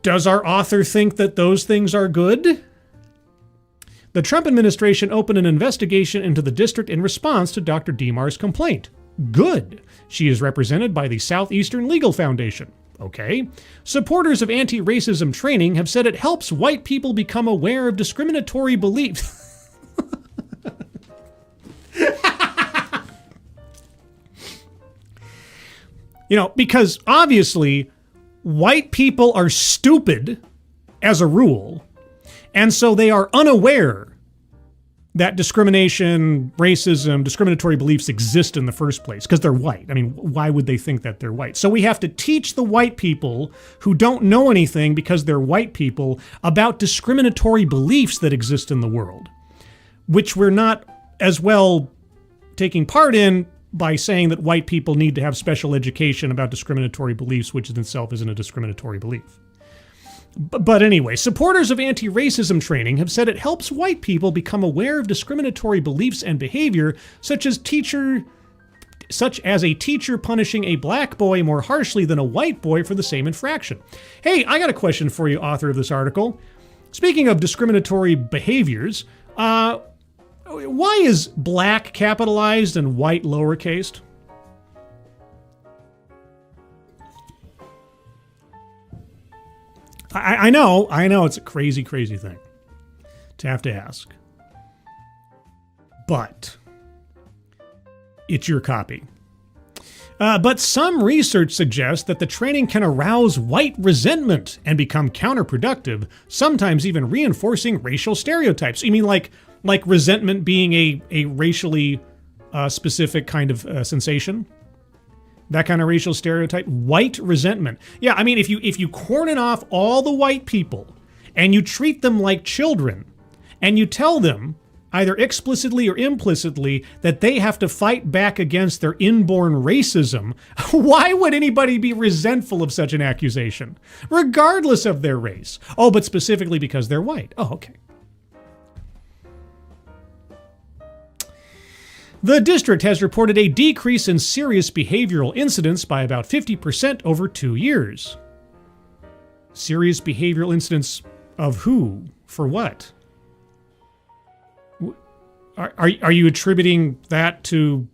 does our author think that those things are good? The Trump administration opened an investigation into the district in response to Dr. DeMar's complaint. Good. She is represented by the Southeastern Legal Foundation. Okay. Supporters of anti-racism training have said it helps white people become aware of discriminatory beliefs. You know, because obviously white people are stupid as a rule, and so they are unaware that discrimination, racism, discriminatory beliefs exist in the first place because they're white. I mean, why would they think that they're white? So we have to teach the white people who don't know anything because they're white people about discriminatory beliefs that exist in the world, which we're not as well taking part in by saying that white people need to have special education about discriminatory beliefs, which in itself isn't a discriminatory belief. But anyway, supporters of anti-racism training have said it helps white people become aware of discriminatory beliefs and behavior, such as a teacher punishing a black boy more harshly than a white boy for the same infraction. Hey, I got a question for you, author of this article. Speaking of discriminatory behaviors, why is black capitalized and white lowercased? I know, it's a crazy, crazy thing to have to ask. But it's your copy. But some research suggests that the training can arouse white resentment and become counterproductive, sometimes even reinforcing racial stereotypes. You mean like resentment being a racially specific kind of sensation? That kind of racial stereotype? White resentment. Yeah, I mean, if you corner off all the white people and you treat them like children and you tell them, either explicitly or implicitly, that they have to fight back against their inborn racism, why would anybody be resentful of such an accusation, regardless of their race? Oh, but specifically because they're white. Oh, okay. The district has reported a decrease in serious behavioral incidents by about 50% over 2 years. Serious behavioral incidents of who? For what? Are you attributing that to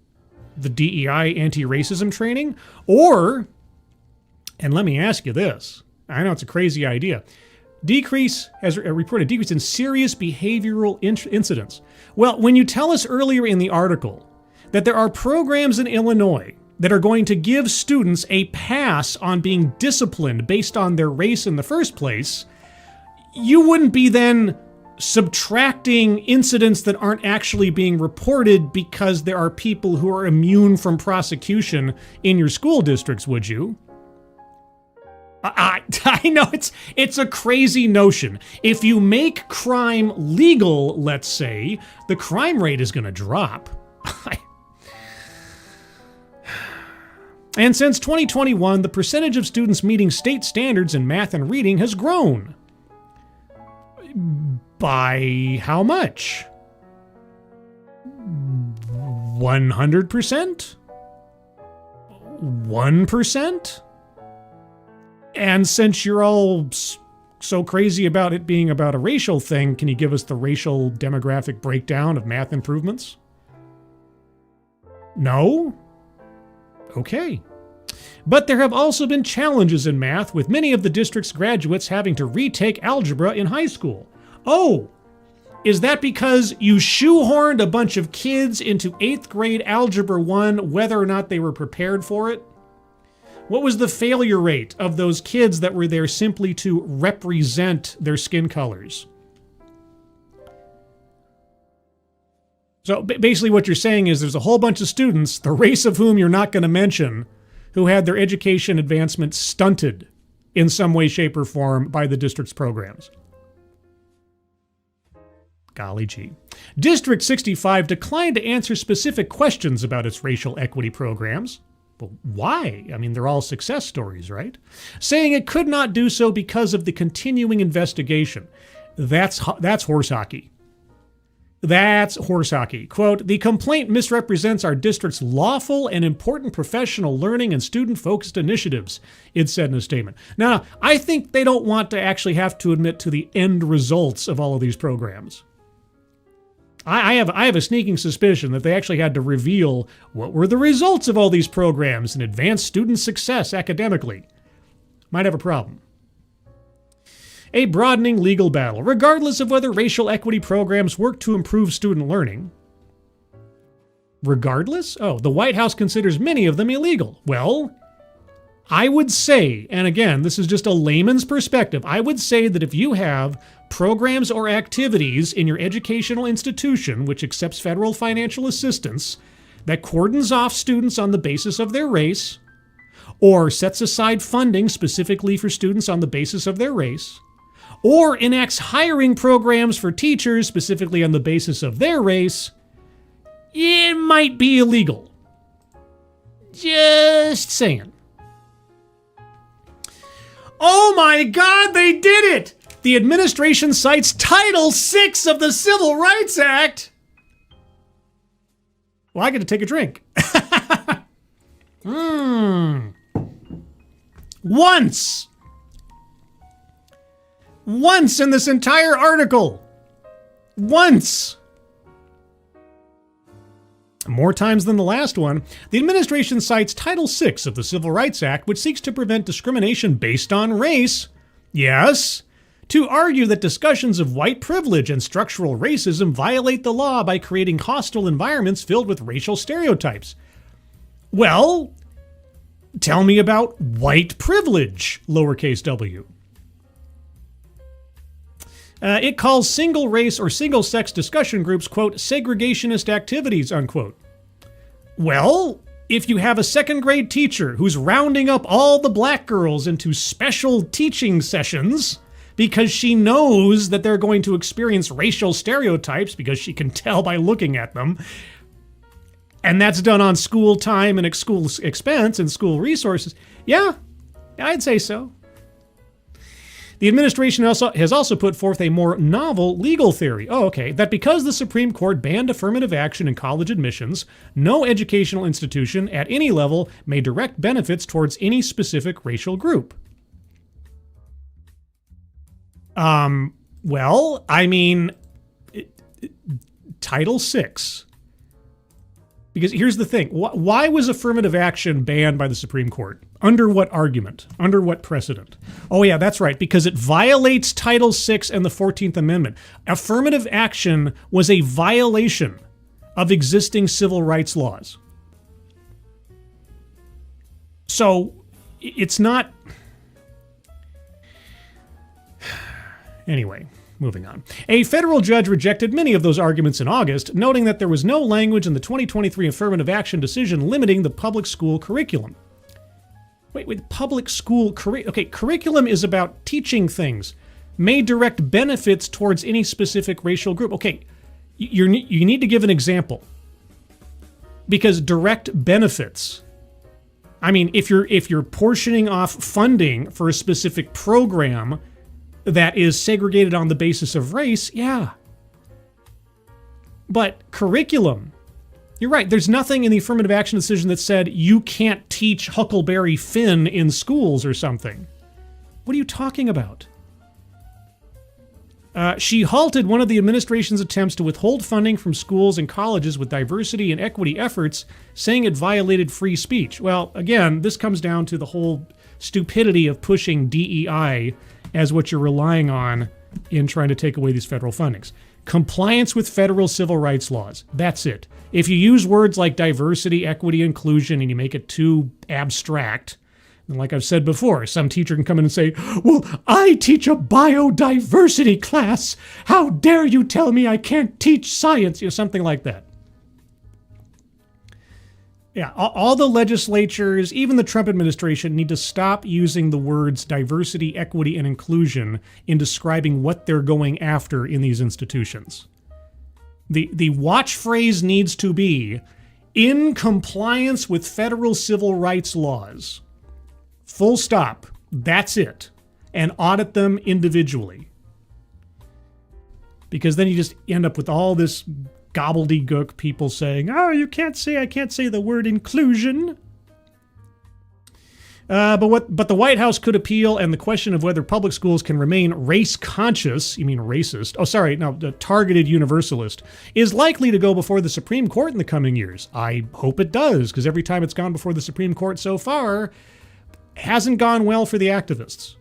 the DEI anti-racism training? Or, and let me ask you this, I know it's a crazy idea, has reported a decrease in serious behavioral incidents. Well, when you tell us earlier in the article that there are programs in Illinois that are going to give students a pass on being disciplined based on their race in the first place, you wouldn't be then subtracting incidents that aren't actually being reported because there are people who are immune from prosecution in your school districts, would you? I know it's a crazy notion. If you make crime legal, let's say, the crime rate is going to drop. And since 2021, the percentage of students meeting state standards in math and reading has grown. By how much? 100%? 1%? And since you're all so crazy about it being about a racial thing, can you give us the racial demographic breakdown of math improvements? No? Okay. But there have also been challenges in math, with many of the district's graduates having to retake algebra in high school. Oh, is that because you shoehorned a bunch of kids into 8th grade Algebra 1 whether or not they were prepared for it? What was the failure rate of those kids that were there simply to represent their skin colors? So basically what you're saying is there's a whole bunch of students, the race of whom you're not going to mention, who had their education advancement stunted in some way, shape, or form by the district's programs. Golly gee. District 65 declined to answer specific questions about its racial equity programs. But why? I mean, they're all success stories, right? Saying it could not do so because of the continuing investigation. That's horse hockey. That's horse hockey. Quote, "The complaint misrepresents our district's lawful and important professional learning and student-focused initiatives," it said in a statement. Now, I think they don't want to actually have to admit to the end results of all of these programs. I have a sneaking suspicion that they actually had to reveal what were the results of all these programs and advance student success academically. Might have a problem. A broadening legal battle, regardless of whether racial equity programs work to improve student learning. Regardless? Oh, the White House considers many of them illegal. Well, I would say, and again, this is just a layman's perspective, I would say that if you have programs or activities in your educational institution which accepts federal financial assistance that cordons off students on the basis of their race, or sets aside funding specifically for students on the basis of their race, or enacts hiring programs for teachers specifically on the basis of their race, it might be illegal. Just saying. Oh my God, they did it! The administration cites Title VI of the Civil Rights Act. Well, I get to take a drink. Once in this entire article. Once. More times than the last one, the administration cites Title VI of the Civil Rights Act, which seeks to prevent discrimination based on race. Yes, to argue that discussions of white privilege and structural racism violate the law by creating hostile environments filled with racial stereotypes. Well, tell me about white privilege, lowercase w. It calls single race or single sex discussion groups, quote, segregationist activities, unquote. Well, if you have a second grade teacher who's rounding up all the black girls into special teaching sessions because she knows that they're going to experience racial stereotypes because she can tell by looking at them, and that's done on school time and school expense and school resources, yeah, I'd say so. The administration has also put forth a more novel legal theory. That because the Supreme Court banned affirmative action in college admissions, no educational institution at any level may direct benefits towards any specific racial group. Well, I mean, Title VI. Because here's the thing. Why was affirmative action banned by the Supreme Court? Under what argument? Under what precedent? Oh yeah, that's right. Because it violates Title VI and the 14th Amendment. Affirmative action was a violation of existing civil rights laws. So it's not... Anyway, moving on. A federal judge rejected many of those arguments in August, noting that there was no language in the 2023 affirmative action decision limiting the public school curriculum. Wait, public school curriculum is about teaching things. May direct benefits towards any specific racial group. Okay, you need to give an example. Because direct benefits. I mean, if you're portioning off funding for a specific program that is segregated on the basis of race, yeah. But curriculum, you're right, there's nothing in the affirmative action decision that said you can't teach Huckleberry Finn in schools or something. What are you talking about? She halted one of the administration's attempts to withhold funding from schools and colleges with diversity and equity efforts, saying it violated free speech. Well, again, this comes down to the whole stupidity of pushing DEI as what you're relying on in trying to take away these federal fundings. Compliance with federal civil rights laws. That's it. If you use words like diversity, equity, inclusion, and you make it too abstract, and like I've said before, some teacher can come in and say, well, I teach a biodiversity class. How dare you tell me I can't teach science? Something like that. Yeah, all the legislatures, even the Trump administration, need to stop using the words diversity, equity, and inclusion in describing what they're going after in these institutions. The watch phrase needs to be, in compliance with federal civil rights laws. Full stop. That's it. And audit them individually. Because then you just end up with all this gobbledygook people saying, oh, I can't say the word inclusion. But the White House could appeal, and the question of whether public schools can remain race conscious, you mean racist, targeted universalist, is likely to go before the Supreme Court in the coming years. I hope it does, because every time it's gone before the Supreme Court so far, hasn't gone well for the activists.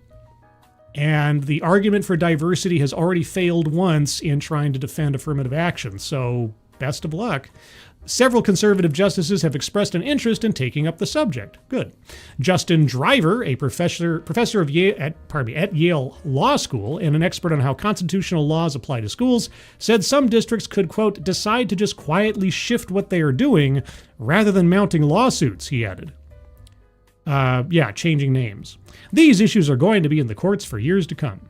And the argument for diversity has already failed once in trying to defend affirmative action. So, best of luck. Several conservative justices have expressed an interest in taking up the subject. Good. Justin Driver, a professor of at Yale Law School and an expert on how constitutional laws apply to schools, said some districts could, quote, decide to just quietly shift what they are doing rather than mounting lawsuits, he added. Changing names. These issues are going to be in the courts for years to come.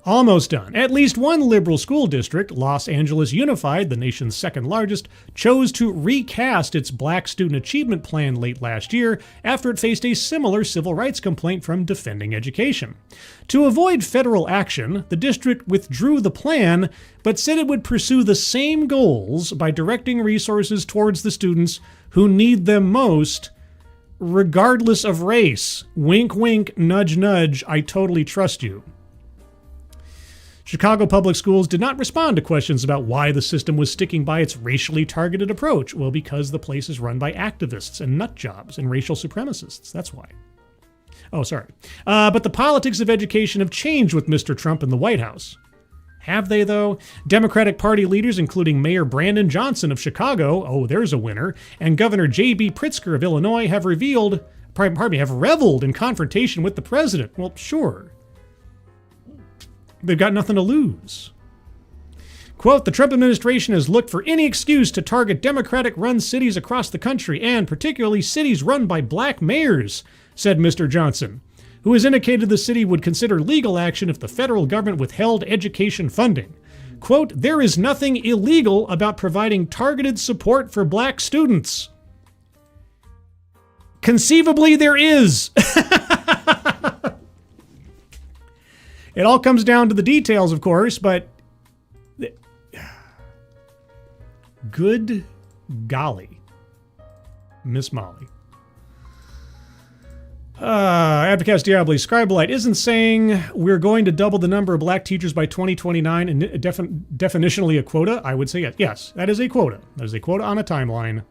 Almost done. At least one liberal school district, Los Angeles Unified, the nation's second largest, chose to recast its Black Student Achievement Plan late last year after it faced a similar civil rights complaint from Defending Education. To avoid federal action, the district withdrew the plan, but said it would pursue the same goals by directing resources towards the students who need them most, regardless of race. Wink, wink, nudge, nudge, I totally trust you. Chicago Public Schools did not respond to questions about why the system was sticking by its racially targeted approach. Well, because the place is run by activists and nut jobs and racial supremacists. That's why. Oh, sorry. But the politics of education have changed with Mr. Trump in the White House. Have they, though? Democratic Party leaders, including Mayor Brandon Johnson of Chicago, oh, there's a winner, and Governor J.B. Pritzker of Illinois have reveled in confrontation with the president. Well, sure. They've got nothing to lose. Quote, the Trump administration has looked for any excuse to target Democratic-run cities across the country, and particularly cities run by black mayors, said Mr. Johnson, who has indicated the city would consider legal action if the federal government withheld education funding. Quote, there is nothing illegal about providing targeted support for black students. Conceivably, there is. It all comes down to the details, of course, but good golly, Miss Molly. Advocates Diabli, Scribelite isn't saying we're going to double the number of black teachers by 2029 and definitionally a quota. I would say yes. Yes, that is a quota. That is a quota on a timeline.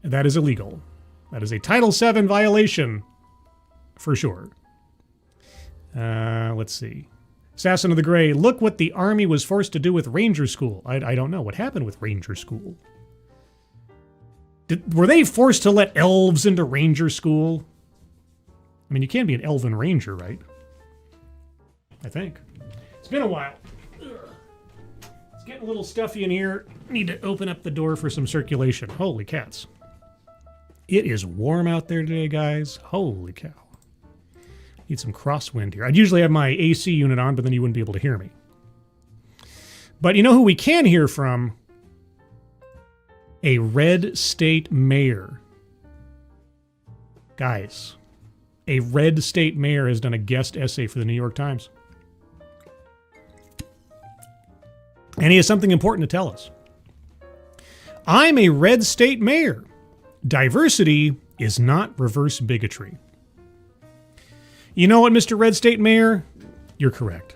That is illegal. That is a Title VII violation for sure. Let's see. Assassin of the Gray, look what the Army was forced to do with Ranger School. I don't know. What happened with Ranger School? Were they forced to let elves into Ranger School? I mean, you can't be an elven ranger, right? I think. It's been a while. It's getting a little stuffy in here. Need to open up the door for some circulation. Holy cats. It is warm out there today, guys. Holy cow. Need some crosswind here. I'd usually have my AC unit on, but then you wouldn't be able to hear me. But you know who we can hear from? A red state mayor. Guys, a red state mayor has done a guest essay for the New York Times. And he has something important to tell us. I'm a red state mayor. Diversity is not reverse bigotry. You know what, Mr. Red State Mayor? You're correct.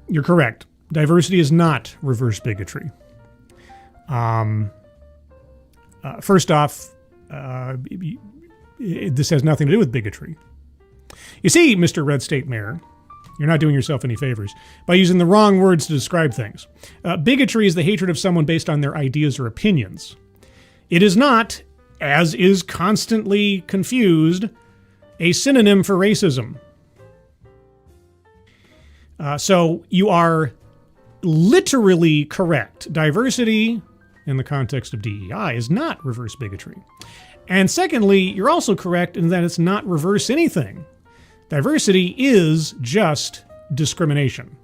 You're correct. Diversity is not reverse bigotry. First off, this has nothing to do with bigotry. You see, Mr. Red State Mayor, you're not doing yourself any favors by using the wrong words to describe things. Bigotry is the hatred of someone based on their ideas or opinions. It is not, as is constantly confused, a synonym for racism. So you are literally correct. Diversity, in the context of DEI, is not reverse bigotry. And secondly, you're also correct in that it's not reverse anything. Diversity is just discrimination.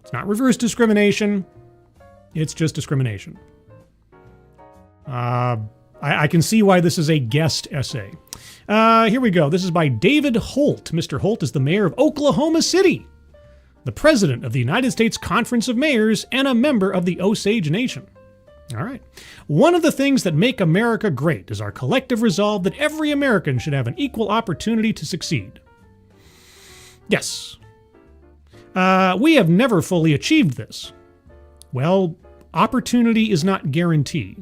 It's not reverse discrimination. It's just discrimination. I can see why this is a guest essay. Here we go. This is by David Holt. Mr. Holt is the mayor of Oklahoma City, the president of the United States Conference of Mayors, and a member of the Osage Nation. All right. One of the things that make America great is our collective resolve that every American should have an equal opportunity to succeed. Yes. We have never fully achieved this. Well, opportunity is not guarantee.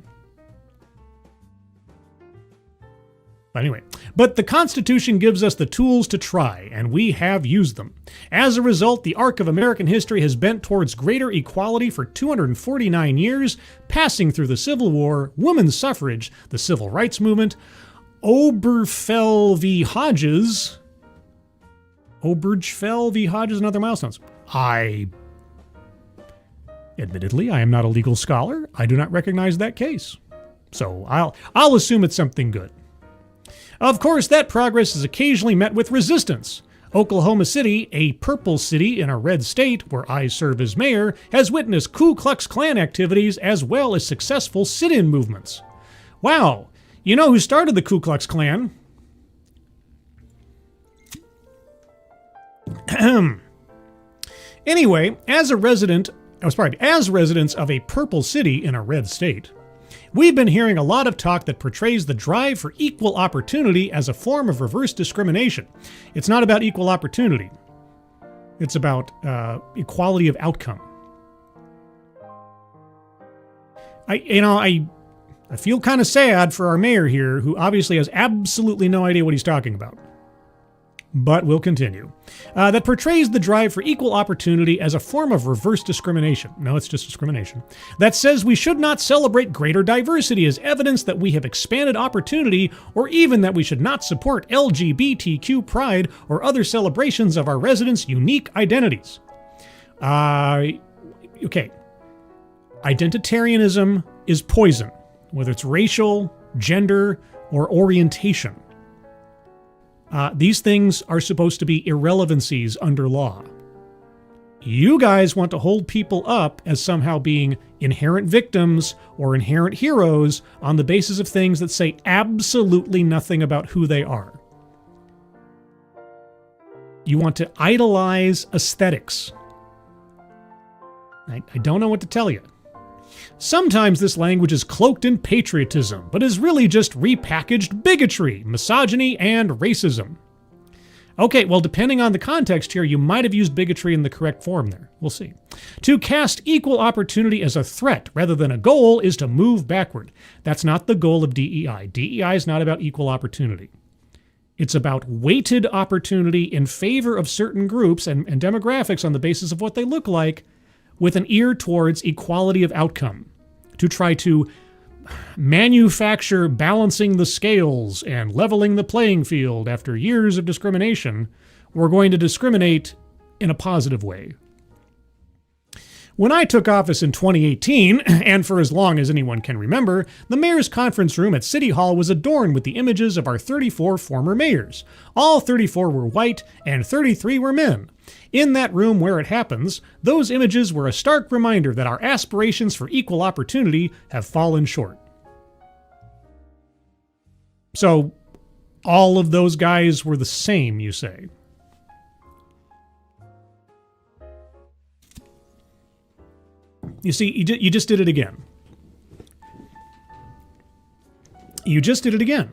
But the Constitution gives us the tools to try, and we have used them. As a result, the arc of American history has bent towards greater equality for 249 years, passing through the Civil War, women's suffrage, the Civil Rights Movement, Obergefell v. Hodges, and other milestones. Admittedly, I am not a legal scholar. I do not recognize that case. So I'll assume it's something good. Of course, that progress is occasionally met with resistance. Oklahoma City, a purple city in a red state where I serve as mayor, has witnessed Ku Klux Klan activities as well as successful sit-in movements. Wow, you know who started the Ku Klux Klan? Anyway, as residents of a purple city in a red state, we've been hearing a lot of talk that portrays the drive for equal opportunity as a form of reverse discrimination. It's not about equal opportunity. It's about equality of outcome. I feel kind of sad for our mayor here, who obviously has absolutely no idea what he's talking about. But we'll continue. That portrays the drive for equal opportunity as a form of reverse discrimination. No, it's just discrimination. That says we should not celebrate greater diversity as evidence that we have expanded opportunity, or even that we should not support LGBTQ pride or other celebrations of our residents' unique identities. Okay. Identitarianism is poison, whether it's racial, gender, or orientation. These things are supposed to be irrelevancies under law. You guys want to hold people up as somehow being inherent victims or inherent heroes on the basis of things that say absolutely nothing about who they are. You want to idolize aesthetics. I don't know what to tell you. Sometimes this language is cloaked in patriotism, but is really just repackaged bigotry, misogyny, and racism. Okay, well, depending on the context here, you might have used bigotry in the correct form there. We'll see. To cast equal opportunity as a threat rather than a goal is to move backward. That's not the goal of DEI. DEI is not about equal opportunity. It's about weighted opportunity in favor of certain groups and demographics on the basis of what they look like, with an ear towards equality of outcome, to try to manufacture balancing the scales and leveling the playing field after years of discrimination. We're going to discriminate in a positive way. When I took office in 2018, and for as long as anyone can remember, the mayor's conference room at City Hall was adorned with the images of our 34 former mayors. All 34 were white, and 33 were men. In that room where it happens, those images were a stark reminder that our aspirations for equal opportunity have fallen short. So, all of those guys were the same, you say? You see, you just did it again. You just did it again.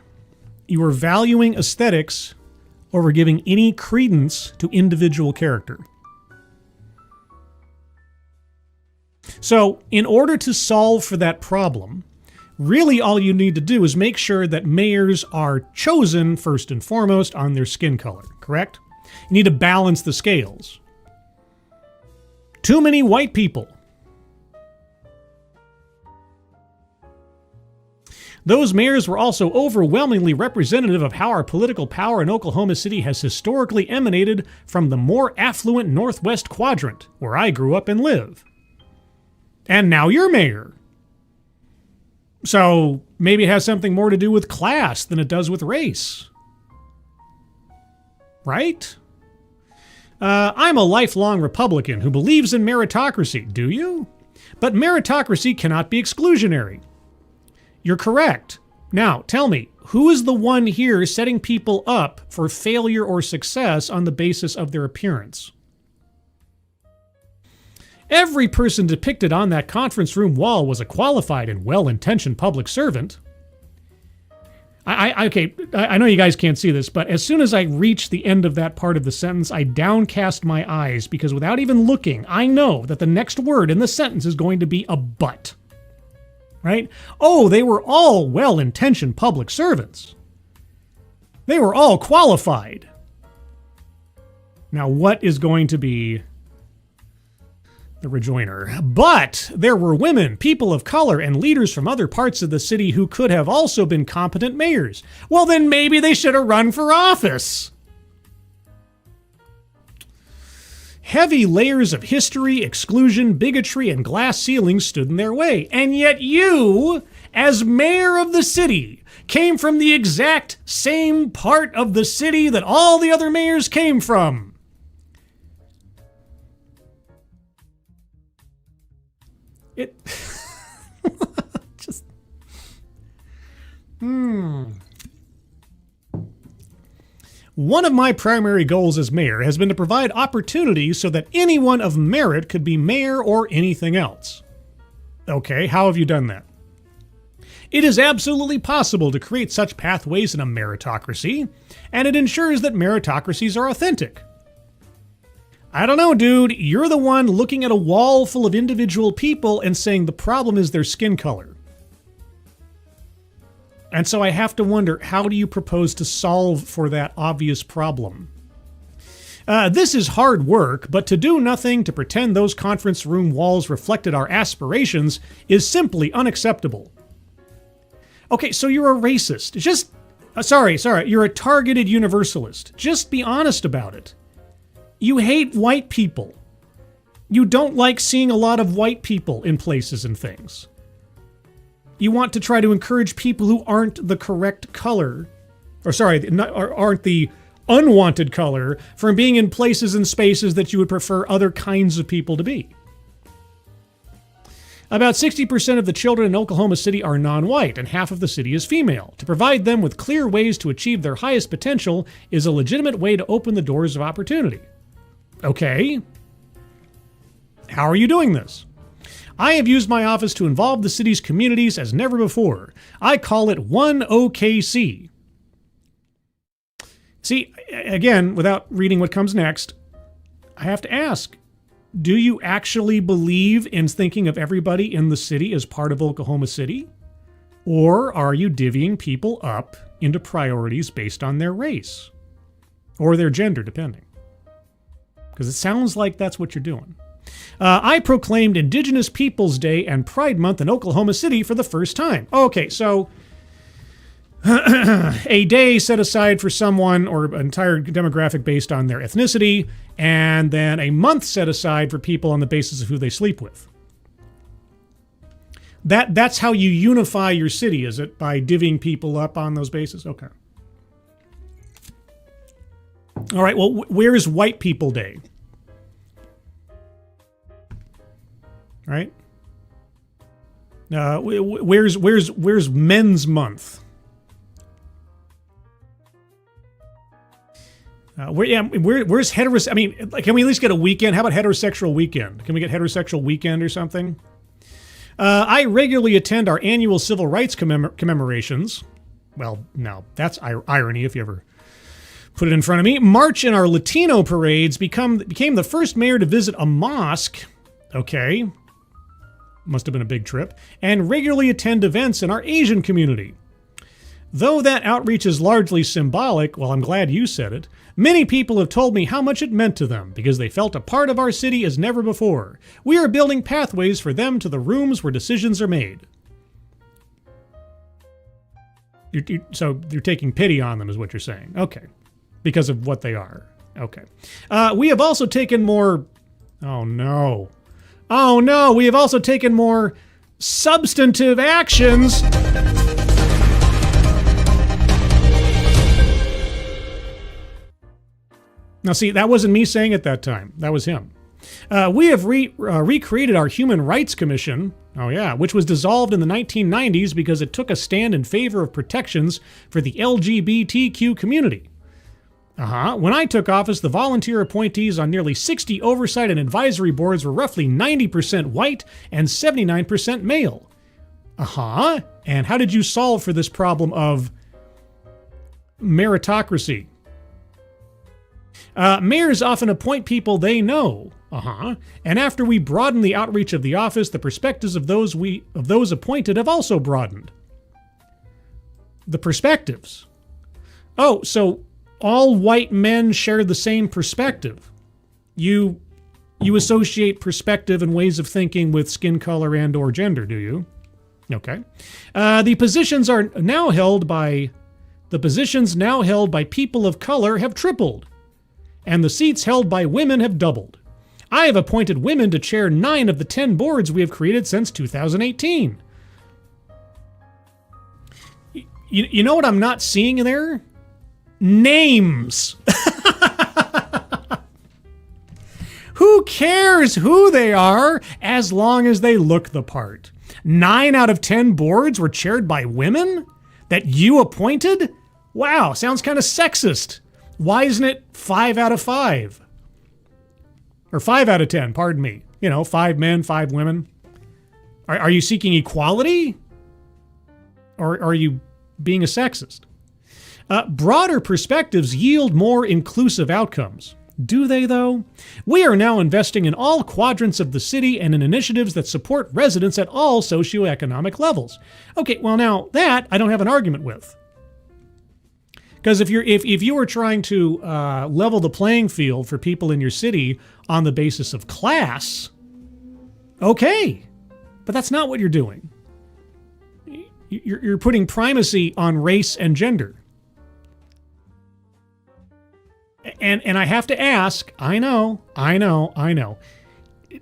You were valuing aesthetics over giving any credence to individual character. So, in order to solve for that problem, really all you need to do is make sure that mayors are chosen first and foremost on their skin color, correct? You need to balance the scales. Too many white people. Those mayors were also overwhelmingly representative of how our political power in Oklahoma City has historically emanated from the more affluent Northwest quadrant, where I grew up and live. And now you're mayor. So maybe it has something more to do with class than it does with race. Right? I'm a lifelong Republican who believes in meritocracy. Do you? But meritocracy cannot be exclusionary. You're correct. Now, tell me, who is the one here setting people up for failure or success on the basis of their appearance? Every person depicted on that conference room wall was a qualified and well-intentioned public servant. I know you guys can't see this, but as soon as I reached the end of that part of the sentence, I downcast my eyes because without even looking, I know that the next word in the sentence is going to be a but. Right? Oh, they were all well-intentioned public servants. They were all qualified. Now, what is going to be the rejoinder? But there were women, people of color, and leaders from other parts of the city who could have also been competent mayors. Well, then maybe they should have run for office. Heavy layers of history, exclusion, bigotry, and glass ceilings stood in their way. And yet you, as mayor of the city, came from the exact same part of the city that all the other mayors came from. It just One of my primary goals as mayor has been to provide opportunities so that anyone of merit could be mayor or anything else. Okay, how have you done that? It is absolutely possible to create such pathways in a meritocracy, and it ensures that meritocracies are authentic. I don't know, dude. You're the one looking at a wall full of individual people and saying the problem is their skin color. And so I have to wonder, how do you propose to solve for that obvious problem? This is hard work, but to do nothing to pretend those conference room walls reflected our aspirations is simply unacceptable. Okay, so you're a racist. Sorry, you're a targeted universalist. Just be honest about it. You hate white people. You don't like seeing a lot of white people in places and things. You want to try to encourage people who aren't the correct color, aren't the unwanted color, from being in places and spaces that you would prefer other kinds of people to be. About 60% of the children in Oklahoma City are non-white, and half of the city is female. To provide them with clear ways to achieve their highest potential is a legitimate way to open the doors of opportunity. Okay. How are you doing this? I have used my office to involve the city's communities as never before. I call it One OKC. See, again, without reading what comes next, I have to ask, do you actually believe in thinking of everybody in the city as part of Oklahoma City? Or are you divvying people up into priorities based on their race? Or their gender, depending. Because it sounds like that's what you're doing. I proclaimed Indigenous Peoples Day and Pride Month in Oklahoma City for the first time. Okay, so a day set aside for someone or an entire demographic based on their ethnicity, and then a month set aside for people on the basis of who they sleep with. That's how you unify your city, is it? By divvying people up on those bases? Okay. All right, well, where's White People Day? Right? Where's Men's Month? Where's heterosexual? I mean, can we at least get a weekend? How about heterosexual weekend? Can we get heterosexual weekend or something? I regularly attend our annual civil rights commemorations. Well, no, that's irony if you ever put it in front of me. March in our Latino parades became the first mayor to visit a mosque. Okay. Must have been a big trip. And regularly attend events in our Asian community. Though that outreach is largely symbolic, well, I'm glad you said it, many people have told me how much it meant to them because they felt a part of our city as never before. We are building pathways for them to the rooms where decisions are made. So you're taking pity on them is what you're saying. Okay. Because of what they are. Okay. We have also taken more... Oh, no. Oh, no. We have also taken more substantive actions... Now, see, that wasn't me saying it that time. That was him. We have recreated our Human Rights Commission, oh yeah, which was dissolved in the 1990s because it took a stand in favor of protections for the LGBTQ community. When I took office, the volunteer appointees on nearly 60 oversight and advisory boards were roughly 90% white and 79% male. And how did you solve for this problem of meritocracy? Mayors often appoint people they know. And after we broaden the outreach of the office, the perspectives of those appointed have also broadened. The perspectives. Oh, so all white men share the same perspective. You associate perspective and ways of thinking with skin color and or gender, do you? Okay. The positions now held by people of color have tripled, and the seats held by women have doubled. I have appointed women to chair 9 of the 10 boards we have created since 2018. You know what I'm not seeing there? Names. Who cares who they are as long as they look the part? 9 out of 10 boards were chaired by women that you appointed? Wow, sounds kind of sexist. Why isn't it 5 out of 5? Or 5 out of 10, pardon me. 5 men, 5 women. Are you seeking equality? Or are you being a sexist? Broader perspectives yield more inclusive outcomes. Do they, though? We are now investing in all quadrants of the city and in initiatives that support residents at all socioeconomic levels. Okay, well now, that I don't have an argument with. Because if you were trying to level the playing field for people in your city on the basis of class, okay, but that's not what you're doing. You're putting primacy on race and gender. And I have to ask, I know.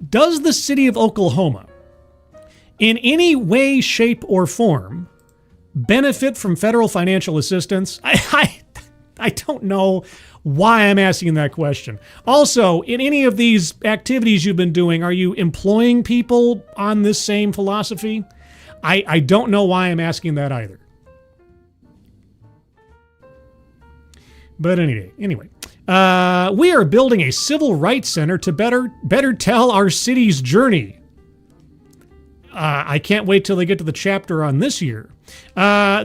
Does the city of Oklahoma, in any way, shape, or form, benefit from federal financial assistance? I don't know why I'm asking that question. Also, in any of these activities you've been doing, are you employing people on this same philosophy? I don't know why I'm asking that either. But anyway. We are building a civil rights center to better tell our city's journey. I can't wait till they get to the chapter on this year.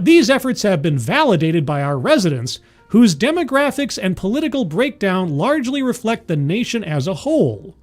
These efforts have been validated by our residents, whose demographics and political breakdown largely reflect the nation as a whole.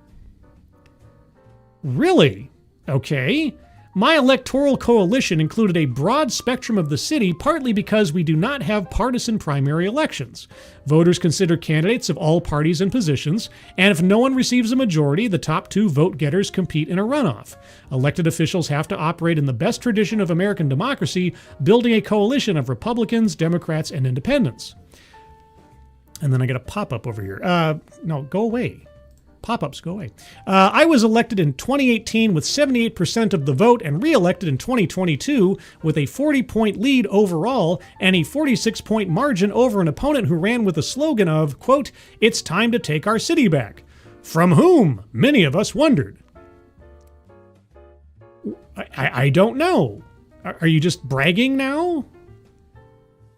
Really? Okay. My electoral coalition included a broad spectrum of the city, partly because we do not have partisan primary elections. Voters consider candidates of all parties and positions, and if no one receives a majority, the top 2 vote-getters compete in a runoff. Elected officials have to operate in the best tradition of American democracy, building a coalition of Republicans, Democrats, and Independents. And then I get a pop-up over here. No, go away. Pop-ups, go away. I was elected in 2018 with 78% of the vote and re-elected in 2022 with a 40-point lead overall and a 46-point margin over an opponent who ran with the slogan of, quote, "It's time to take our city back." From whom, many of us wondered. I don't know. Are you just bragging now?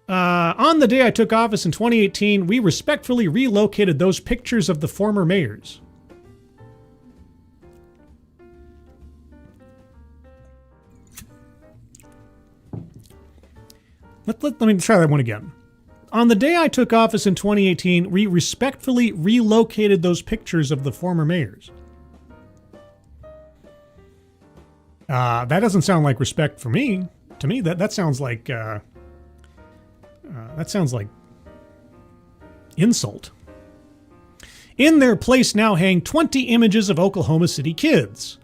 On the day I took office in 2018, we respectfully relocated those pictures of the former mayors. Let me try that one again. On the day I took office in 2018, we respectfully relocated those pictures of the former mayors. That doesn't sound like respect for me. To me, that sounds like insult. In their place now hang 20 images of Oklahoma City kids.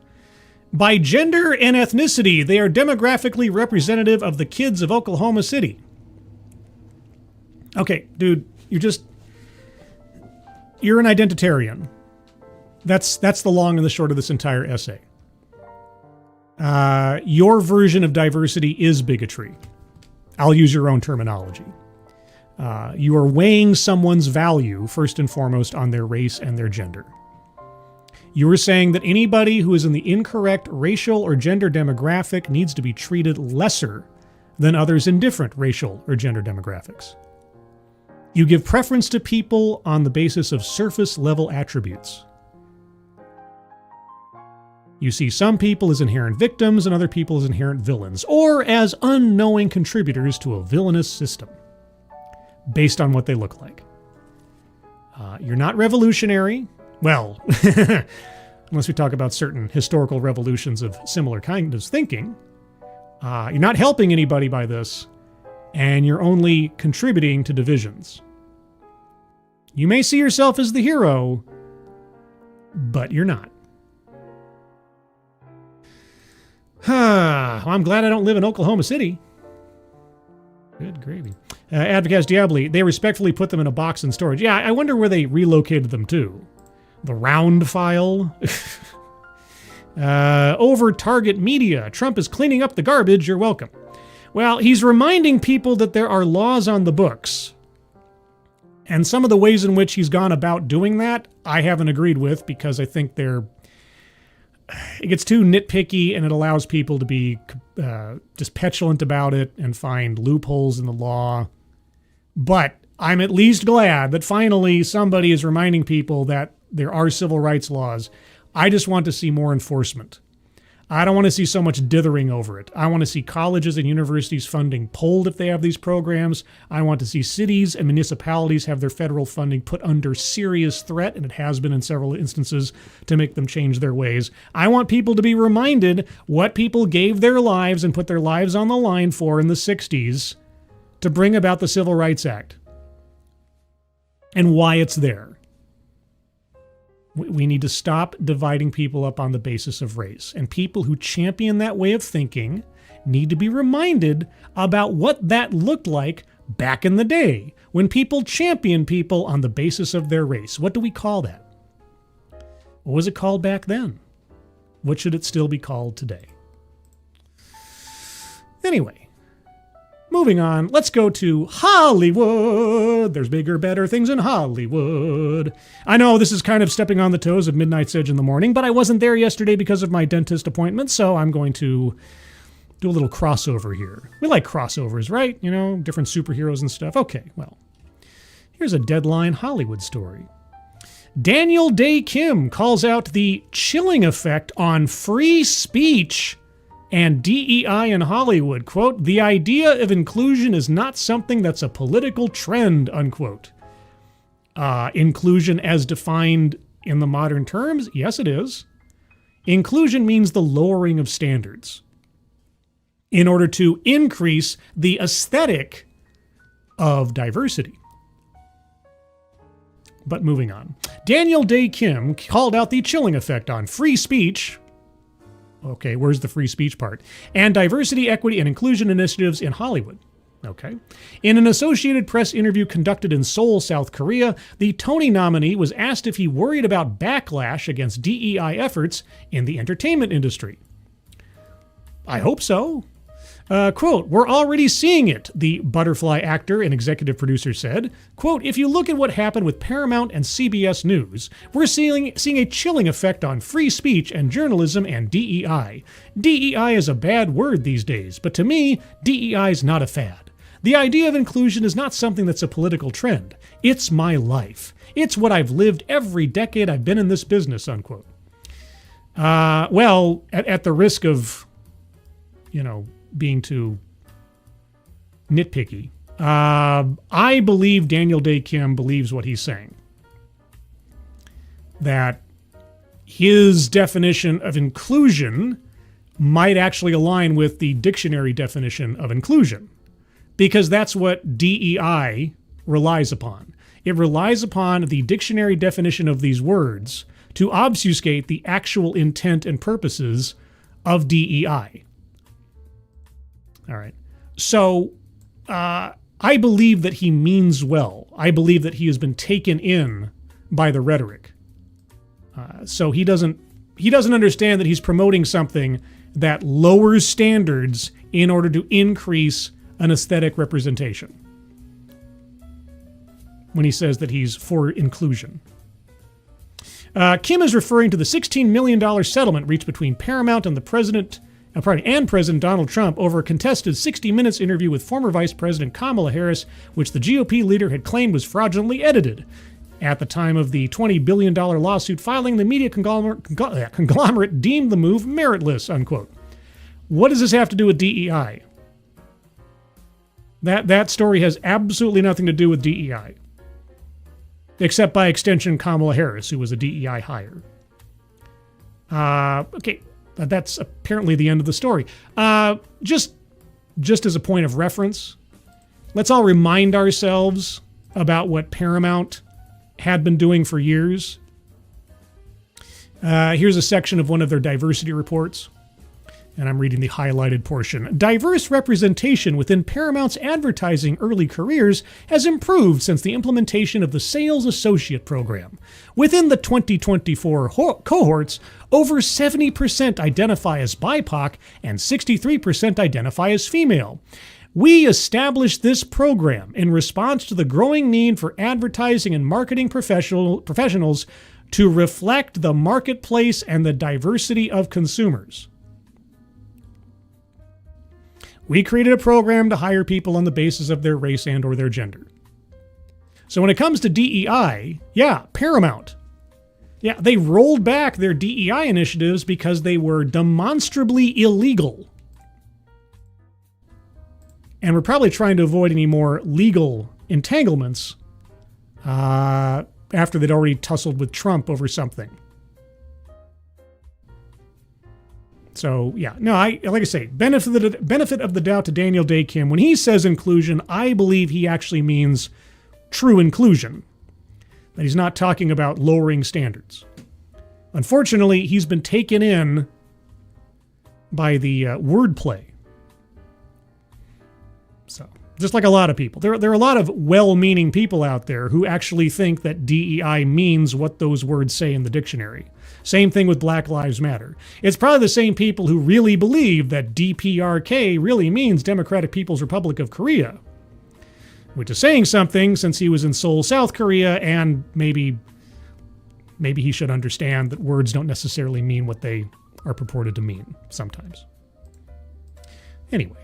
By gender and ethnicity, they are demographically representative of the kids of Oklahoma City. Okay, dude, you're an identitarian. That's the long and the short of this entire essay. Your version of diversity is bigotry. I'll use your own terminology. You are weighing someone's value, first and foremost, on their race and their gender. You are saying that anybody who is in the incorrect racial or gender demographic needs to be treated lesser than others in different racial or gender demographics. You give preference to people on the basis of surface-level attributes. You see some people as inherent victims and other people as inherent villains, or as unknowing contributors to a villainous system, based on what they look like. You're not revolutionary. Well, unless we talk about certain historical revolutions of similar kind of thinking. You're not helping anybody by this. and you're only contributing to divisions. You may see yourself as the hero, but you're not. Well, I'm glad I don't live in Oklahoma City. Good gravy. Advocates Diabli, they respectfully put them in a box in storage. Yeah, I wonder where they relocated them to. The round file? Over Target Media, Trump is cleaning up the garbage, you're welcome. Well, he's reminding people that there are laws on the books. And some of the ways in which he's gone about doing that, I haven't agreed with because I think it gets too nitpicky and it allows people to be just petulant about it and find loopholes in the law. But I'm at least glad that finally somebody is reminding people that there are civil rights laws. I just want to see more enforcement. I don't want to see so much dithering over it. I want to see colleges and universities funding pulled if they have these programs. I want to see cities and municipalities have their federal funding put under serious threat, and it has been in several instances, to make them change their ways. I want people to be reminded what people gave their lives and put their lives on the line for in the 60s to bring about the Civil Rights Act and why it's there. We need to stop dividing people up on the basis of race. And people who champion that way of thinking need to be reminded about what that looked like back in the day when people championed people on the basis of their race. What do we call that? What was it called back then? What should it still be called today? Anyway. Moving on, let's go to Hollywood. There's bigger, better things in Hollywood. I know this is kind of stepping on the toes of Midnight's Edge in the morning, but I wasn't there yesterday because of my dentist appointment, so I'm going to do a little crossover here. We like crossovers, right? You know, different superheroes and stuff. Okay, well, here's a Deadline Hollywood story. Daniel Dae Kim calls out the chilling effect on free speech and DEI in Hollywood. Quote, the idea of inclusion is not something that's a political trend, unquote. Inclusion as defined in the modern terms? Yes, it is. Inclusion means the lowering of standards in order to increase the aesthetic of diversity. But moving on. Daniel Dae Kim called out the chilling effect on free speech. Okay, where's the free speech part? And diversity, equity, and inclusion initiatives in Hollywood. Okay. In an Associated Press interview conducted in Seoul, South Korea, the Tony nominee was asked if he worried about backlash against DEI efforts in the entertainment industry. I hope so. Quote, we're already seeing it, the Butterfly actor and executive producer said. Quote, if you look at what happened with Paramount and CBS News, we're seeing a chilling effect on free speech and journalism and DEI. DEI is a bad word these days, but to me, DEI is not a fad. The idea of inclusion is not something that's a political trend. It's my life. It's what I've lived every decade I've been in this business, unquote. Well, at the risk of, being too nitpicky, I believe Daniel Dae Kim believes what he's saying. That his definition of inclusion might actually align with the dictionary definition of inclusion, because that's what DEI relies upon. It relies upon the dictionary definition of these words to obfuscate the actual intent and purposes of DEI. All right. So I believe that he means well. I believe that he has been taken in by the rhetoric. So he doesn't understand that he's promoting something that lowers standards in order to increase an aesthetic representation when he says that he's for inclusion. Kim is referring to the $16 million settlement reached between Paramount and President Donald Trump over a contested 60 Minutes interview with former Vice President Kamala Harris, which the GOP leader had claimed was fraudulently edited. At the time of the $20 billion lawsuit filing, the media conglomerate deemed the move meritless, unquote. What does this have to do with DEI? That story has absolutely nothing to do with DEI. Except by extension, Kamala Harris, who was a DEI hire. Okay. That's apparently the end of the story. Just as a point of reference, let's all remind ourselves about what Paramount had been doing for years. Here's a section of one of their diversity reports, and I'm reading the highlighted portion. Diverse representation within Paramount's advertising early careers has improved since the implementation of the Sales Associate Program. Within the 2024 cohorts, over 70% identify as BIPOC and 63% identify as female. We established this program in response to the growing need for advertising and marketing professionals to reflect the marketplace and the diversity of consumers. We created a program to hire people on the basis of their race and or their gender. So when it comes to DEI, yeah, Paramount. Yeah, they rolled back their DEI initiatives because they were demonstrably illegal. And we're probably trying to avoid any more legal entanglements after they'd already tussled with Trump over something. So, yeah, no, like I say, benefit of the doubt to Daniel Day Kim. When he says inclusion, I believe he actually means true inclusion. That he's not talking about lowering standards. Unfortunately, he's been taken in by the wordplay. So, just like a lot of people. There are a lot of well-meaning people out there who actually think that DEI means what those words say in the dictionary. Same thing with Black Lives Matter. It's probably the same people who really believe that DPRK really means Democratic People's Republic of Korea, which is saying something since he was in Seoul, South Korea, and maybe he should understand that words don't necessarily mean what they are purported to mean sometimes. Anyway,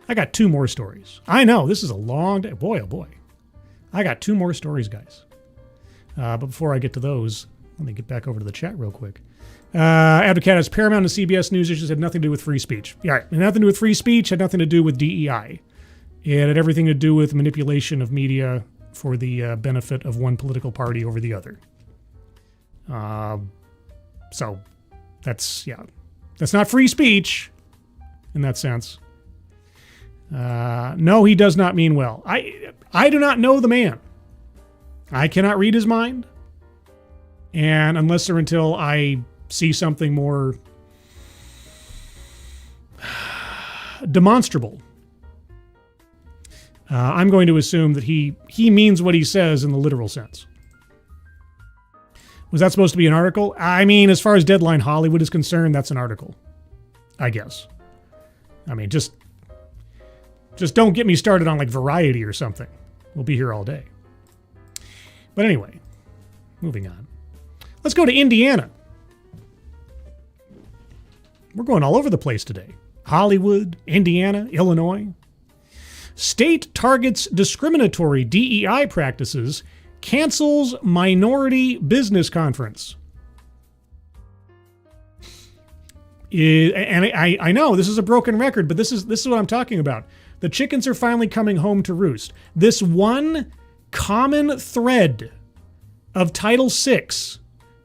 I got 2 more stories. I know, this is a long day. Boy, oh boy. I got 2 more stories, guys. But before I get to those, let me get back over to the chat real quick. Advocat has Paramount and CBS News issues had nothing to do with free speech. Yeah, right. Had nothing to do with free speech, had nothing to do with DEI. It had everything to do with manipulation of media for the benefit of one political party over the other. So that's not free speech in that sense. No, he does not mean well. I do not know the man. I cannot read his mind. And unless or until I see something more demonstrable, I'm going to assume that he means what he says in the literal sense. Was that supposed to be an article? I mean, as far as Deadline Hollywood is concerned, that's an article, I guess. I mean, just don't get me started on like Variety or something. We'll be here all day. But anyway, moving on. Let's go to Indiana. We're going all over the place today. Hollywood, Indiana, Illinois. State targets discriminatory DEI practices, cancels minority business conference. And I know this is a broken record, but this is what I'm talking about. The chickens are finally coming home to roost. This one common thread of Title VI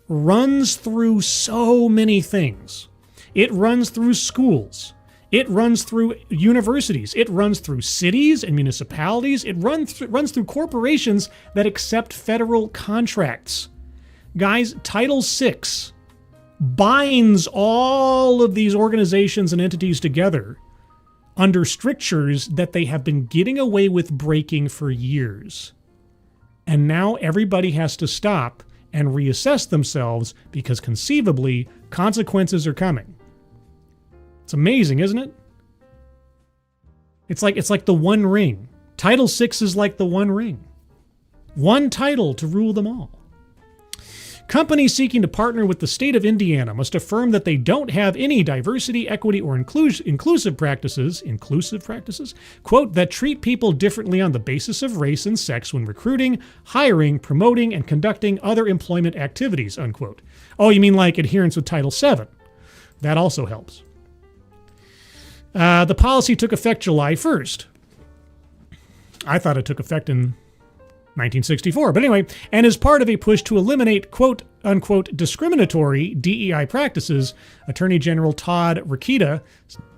runs through so many things. It runs through schools. It runs through universities. It runs through cities and municipalities. It runs through corporations that accept federal contracts. Guys, Title VI binds all of these organizations and entities together under strictures that they have been getting away with breaking for years. And now everybody has to stop and reassess themselves because conceivably consequences are coming. It's amazing, isn't it? It's like the One Ring. Title VI is like the One Ring. One title to rule them all. Companies seeking to partner with the state of Indiana must affirm that they don't have any diversity, equity, or inclusive practices, quote, that treat people differently on the basis of race and sex when recruiting, hiring, promoting, and conducting other employment activities, unquote. Oh, you mean like adherence with Title VII? That also helps. The policy took effect July 1st. I thought it took effect in 1964. But anyway, and as part of a push to eliminate quote-unquote discriminatory DEI practices, Attorney General Todd Rokita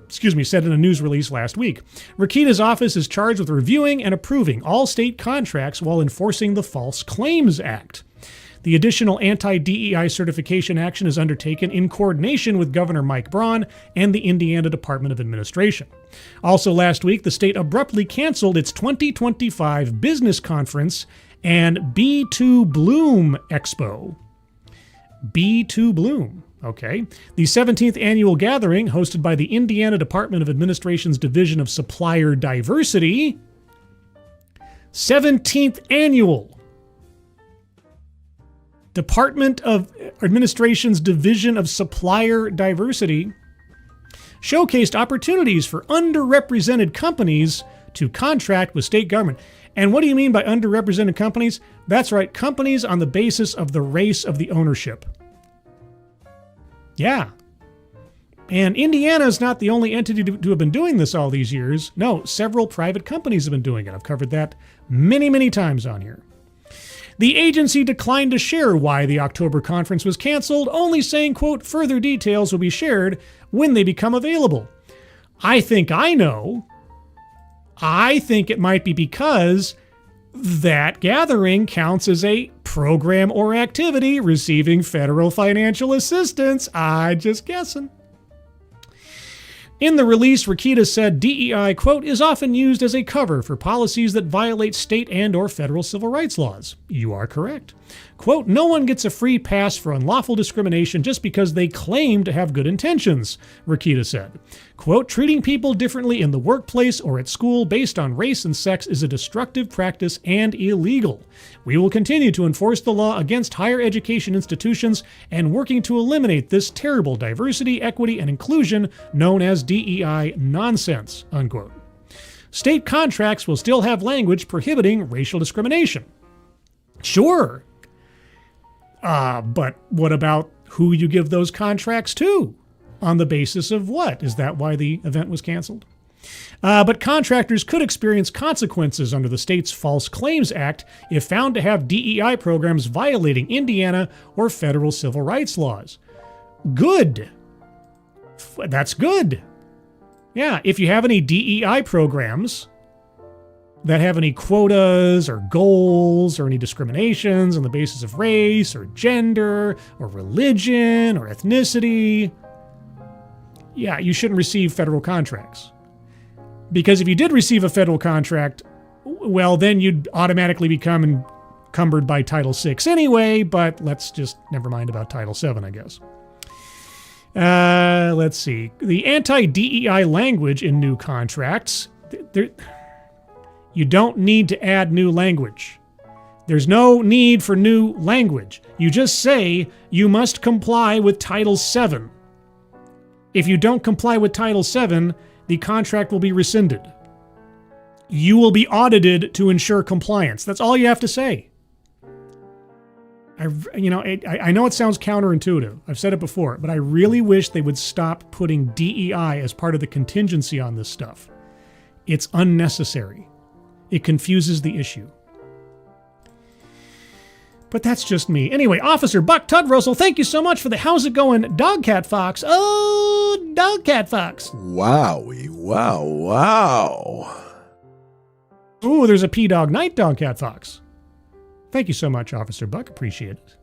said in a news release last week. Rokita's office is charged with reviewing and approving all state contracts while enforcing the False Claims Act. The additional anti-DEI certification action is undertaken in coordination with Governor Mike Braun and the Indiana Department of Administration. Also last week, the state abruptly canceled its 2025 business conference and B2 Bloom Expo. B2 Bloom. Okay. The 17th annual gathering, hosted by the Indiana Department of Administration's Division of Supplier Diversity. 17th annual Department of Administration's Division of Supplier Diversity showcased opportunities for underrepresented companies to contract with state government. And what do you mean by underrepresented companies? That's right, companies on the basis of the race of the ownership. Yeah. And Indiana is not the only entity to have been doing this all these years. No, several private companies have been doing it. I've covered that many, many times on here. The agency declined to share why the October conference was canceled, only saying, quote, further details will be shared when they become available. I think I know. I think it might be because that gathering counts as a program or activity receiving federal financial assistance. I'm just guessing. In the release, Rokita said DEI, quote, is often used as a cover for policies that violate state and or federal civil rights laws. You are correct. Quote, no one gets a free pass for unlawful discrimination just because they claim to have good intentions, Rokita said. Quote, treating people differently in the workplace or at school based on race and sex is a destructive practice and illegal. We will continue to enforce the law against higher education institutions and working to eliminate this terrible diversity, equity, and inclusion known as DEI nonsense, unquote. State contracts will still have language prohibiting racial discrimination. Sure. But what about who you give those contracts to? On the basis of what? Is that why the event was canceled? But contractors could experience consequences under the state's False Claims Act if found to have DEI programs violating Indiana or federal civil rights laws. Good. That's good. Yeah, if you have any DEI programs that have any quotas or goals or any discriminations on the basis of race or gender or religion or ethnicity, yeah, you shouldn't receive federal contracts. Because if you did receive a federal contract, well, then you'd automatically become encumbered by Title VI anyway, but let's just never mind about Title VII, I guess. Let's see. The anti-DEI language in new contracts, you don't need to add new language. There's no need for new language. You just say you must comply with Title VII. If you don't comply with Title VII, the contract will be rescinded. You will be audited to ensure compliance. That's all you have to say. I know it sounds counterintuitive. I've said it before, but I really wish they would stop putting DEI as part of the contingency on this stuff. It's unnecessary. It confuses the issue. But that's just me. Anyway, Officer Buck Tudrussell, thank you so much for the how's it going, Dogcat Fox. Oh, Dogcat Fox. Wowie, wow. Ooh, there's a P-Dog Night, Dogcat Fox. Thank you so much, Officer Buck. Appreciate it.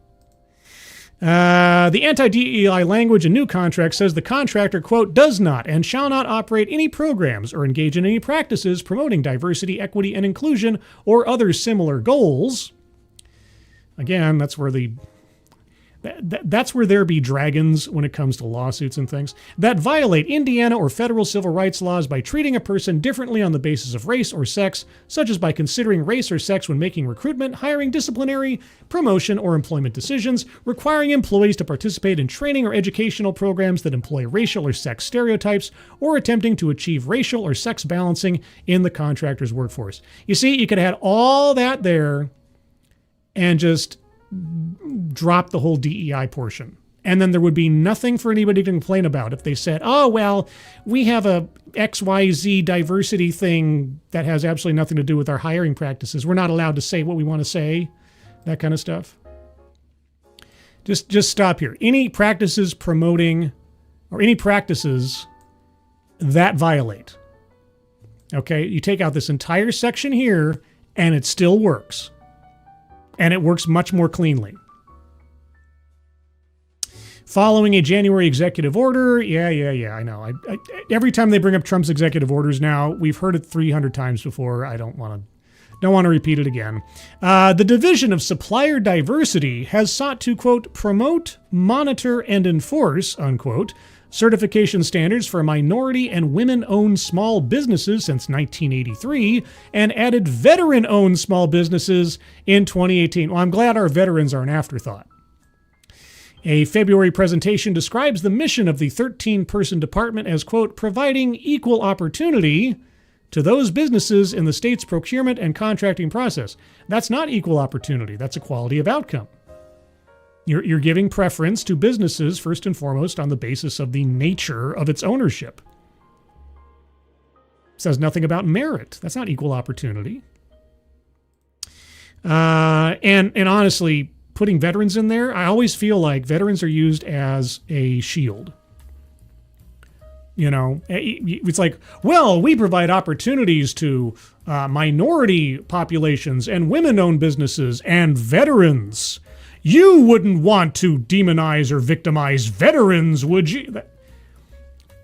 The anti-DEI language in new contract says the contractor, quote, does not and shall not operate any programs or engage in any practices promoting diversity, equity, and inclusion or other similar goals. Again, that's where there be dragons when it comes to lawsuits and things that violate Indiana or federal civil rights laws by treating a person differently on the basis of race or sex, such as by considering race or sex when making recruitment, hiring, disciplinary, promotion, or employment decisions, requiring employees to participate in training or educational programs that employ racial or sex stereotypes, or attempting to achieve racial or sex balancing in the contractor's workforce. You see, you could have had all that there and just drop the whole DEI portion. And then there would be nothing for anybody to complain about if they said, oh, well, we have a XYZ diversity thing that has absolutely nothing to do with our hiring practices. We're not allowed to say what we want to say, that kind of stuff. Just stop here. Any practices promoting or any practices that violate. Okay, you take out this entire section here, and it still works. And it works much more cleanly. Following a January executive order, yeah, I know. I every time they bring up Trump's executive orders now, we've heard it 300 times before. I don't want to repeat it again. The Division of Supplier Diversity has sought to, quote, promote, monitor, and enforce, unquote, certification standards for minority and women-owned small businesses since 1983 and added veteran-owned small businesses in 2018. Well, I'm glad our veterans are an afterthought. A February presentation describes the mission of the 13-person department as, quote, providing equal opportunity to those businesses in the state's procurement and contracting process. That's not equal opportunity. That's equality of outcome. You're giving preference to businesses first and foremost on the basis of the nature of its ownership. It says nothing about merit. That's not equal opportunity. And honestly, putting veterans in there, I always feel like veterans are used as a shield. You know, it's like, well, we provide opportunities to minority populations and women-owned businesses and veterans. You wouldn't want to demonize or victimize veterans, would you?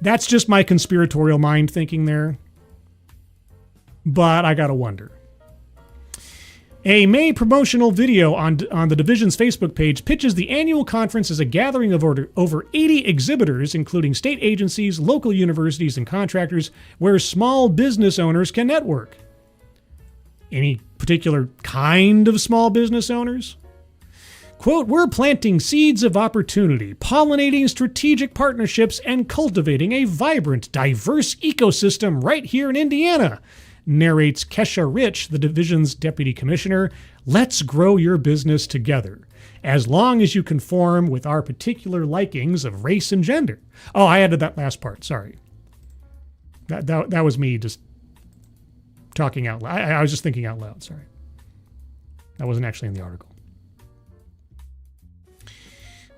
That's just my conspiratorial mind thinking there. But I gotta wonder. A May promotional video on the division's Facebook page pitches the annual conference as a gathering of over 80 exhibitors, including state agencies, local universities, and contractors, where small business owners can network. Any particular kind of small business owners? Quote, we're planting seeds of opportunity, pollinating strategic partnerships, and cultivating a vibrant, diverse ecosystem right here in Indiana, narrates Kesha Rich, the division's deputy commissioner. Let's grow your business together, as long as you conform with our particular likings of race and gender. Oh, I added that last part, sorry. That was me just talking out loud. I was just thinking out loud, sorry. That wasn't actually in the article.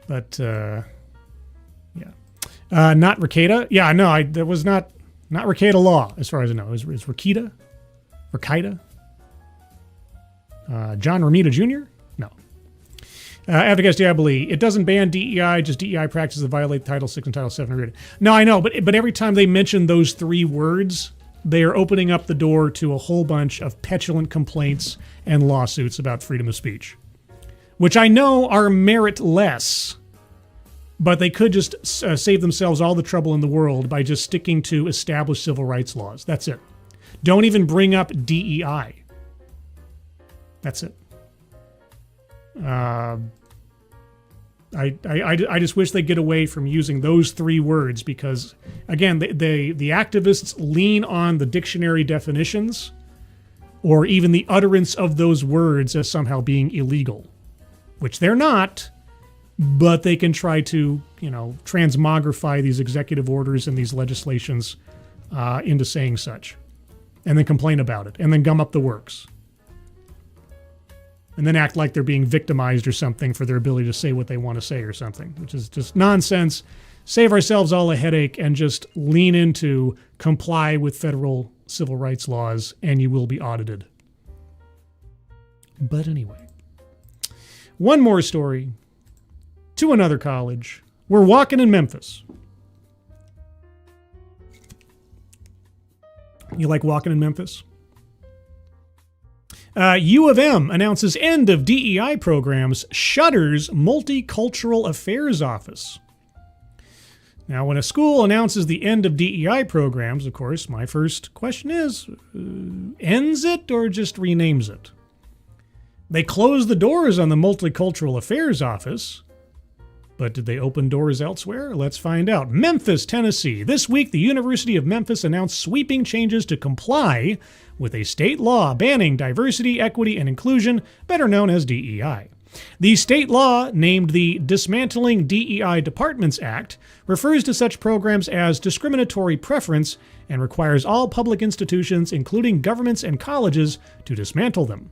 But, yeah. Not Rakeda. Yeah, no, that was not Rakeda Law, as far as I know. It was Rakeda? John Romita Jr.? No. Advocates Diaboli. It doesn't ban DEI, just DEI practices that violate Title VI and Title VII. No, I know, but every time they mention those three words, they are opening up the door to a whole bunch of petulant complaints and lawsuits about freedom of speech, which I know are meritless, but they could just save themselves all the trouble in the world by just sticking to established civil rights laws. That's it. Don't even bring up DEI. That's it. I just wish they'd get away from using those three words because, again, the activists lean on the dictionary definitions or even the utterance of those words as somehow being illegal, which they're not, but they can try to, transmogrify these executive orders and these legislations into saying such, and then complain about it, and then gum up the works. And then act like they're being victimized or something for their ability to say what they want to say or something, which is just nonsense. Save ourselves all a headache and just lean into comply with federal civil rights laws and you will be audited. But anyway, one more story to another college. We're walking in Memphis. You like walking in Memphis? U of M announces end of DEI programs, shutters Multicultural Affairs Office. Now, when a school announces the end of DEI programs, of course, my first question is, ends it or just renames it? They closed the doors on the Multicultural Affairs Office, but did they open doors elsewhere? Let's find out. Memphis, Tennessee. This week, the University of Memphis announced sweeping changes to comply with a state law banning diversity, equity, and inclusion, better known as DEI. The state law, named the Dismantling DEI Departments Act, refers to such programs as discriminatory preference and requires all public institutions, including governments and colleges, to dismantle them.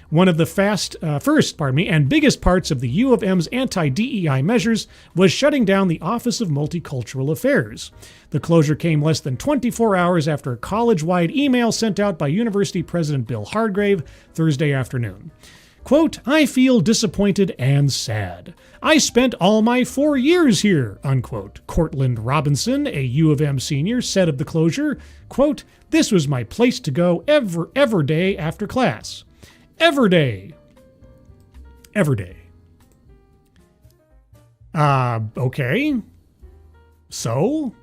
One of the first and biggest parts of the U of M's anti-DEI measures was shutting down the Office of Multicultural Affairs. The closure came less than 24 hours after a college-wide email sent out by University President Bill Hardgrave Thursday afternoon. Quote, "I feel disappointed and sad. I spent all my 4 years here," unquote. Cortland Robinson, a U of M senior, said of the closure, quote, "This was my place to go every day after class. Every day. Every day." Okay. So?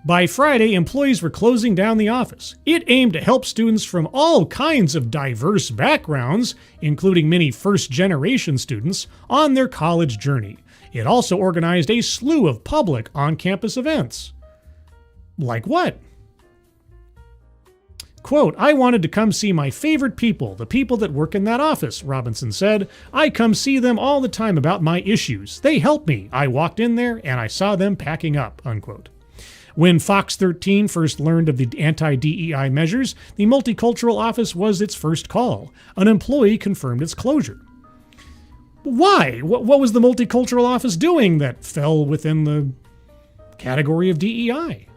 By Friday, employees were closing down the office. It aimed to help students from all kinds of diverse backgrounds, including many first-generation students, on their college journey. It also organized a slew of public on-campus events. Like what? Quote, "I wanted to come see my favorite people, the people that work in that office," Robinson said. "I come see them all the time about my issues. They help me. I walked in there and I saw them packing up," unquote. When Fox 13 first learned of the anti-DEI measures, the Multicultural Office was its first call. An employee confirmed its closure. Why? What was the Multicultural Office doing that fell within the category of DEI?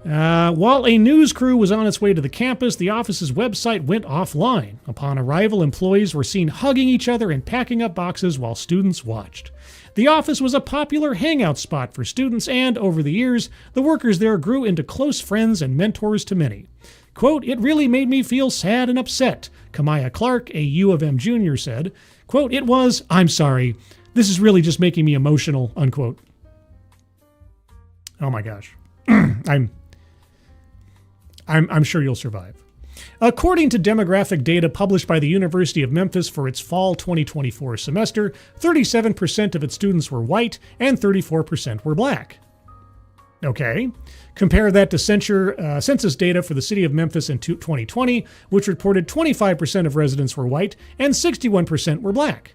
While a news crew was on its way to the campus, the office's website went offline. Upon arrival, employees were seen hugging each other and packing up boxes while students watched. The office was a popular hangout spot for students, and over the years, the workers there grew into close friends and mentors to many. Quote, "It really made me feel sad and upset," Kamaya Clark, a U of M junior, said. Quote, "I'm sorry, this is really just making me emotional," unquote. Oh my gosh. I'm sure you'll survive. According to demographic data published by the University of Memphis for its fall 2024 semester, 37% of its students were white and 34% were black. Okay. Compare that to census data for the city of Memphis in 2020, which reported 25% of residents were white and 61% were black.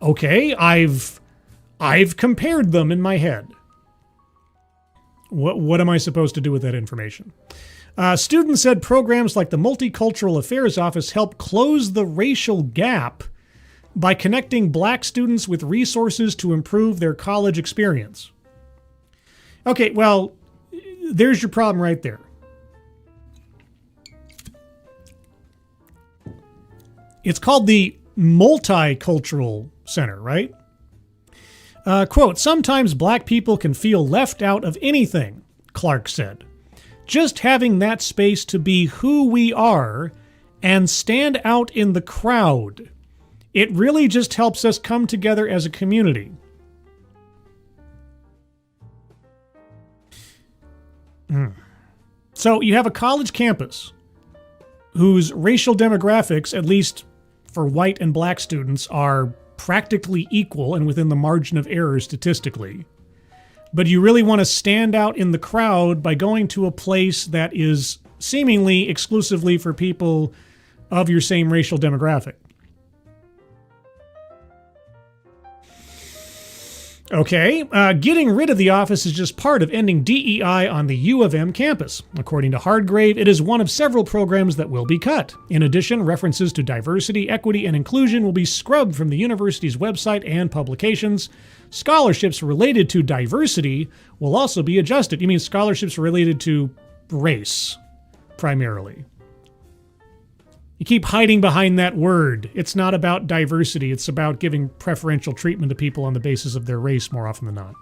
Okay, I've compared them in my head. What am I supposed to do with that information? Students said programs like the Multicultural Affairs Office help close the racial gap by connecting black students with resources to improve their college experience. Okay, well, there's your problem right there. It's called the Multicultural Center, right? Quote, "Sometimes black people can feel left out of anything," Clark said. "Just having that space to be who we are and stand out in the crowd, it really just helps us come together as a community." So you have a college campus whose racial demographics, at least for white and black students, are practically equal and within the margin of error statistically. But you really want to stand out in the crowd by going to a place that is seemingly exclusively for people of your same racial demographic. Okay, getting rid of the office is just part of ending DEI on the U of M campus. According to Hardgrave, it is one of several programs that will be cut. In addition, references to diversity, equity, and inclusion will be scrubbed from the university's website and publications. Scholarships related to diversity will also be adjusted. You mean scholarships related to race, primarily? You keep hiding behind that word. It's not about diversity. It's about giving preferential treatment to people on the basis of their race more often than not.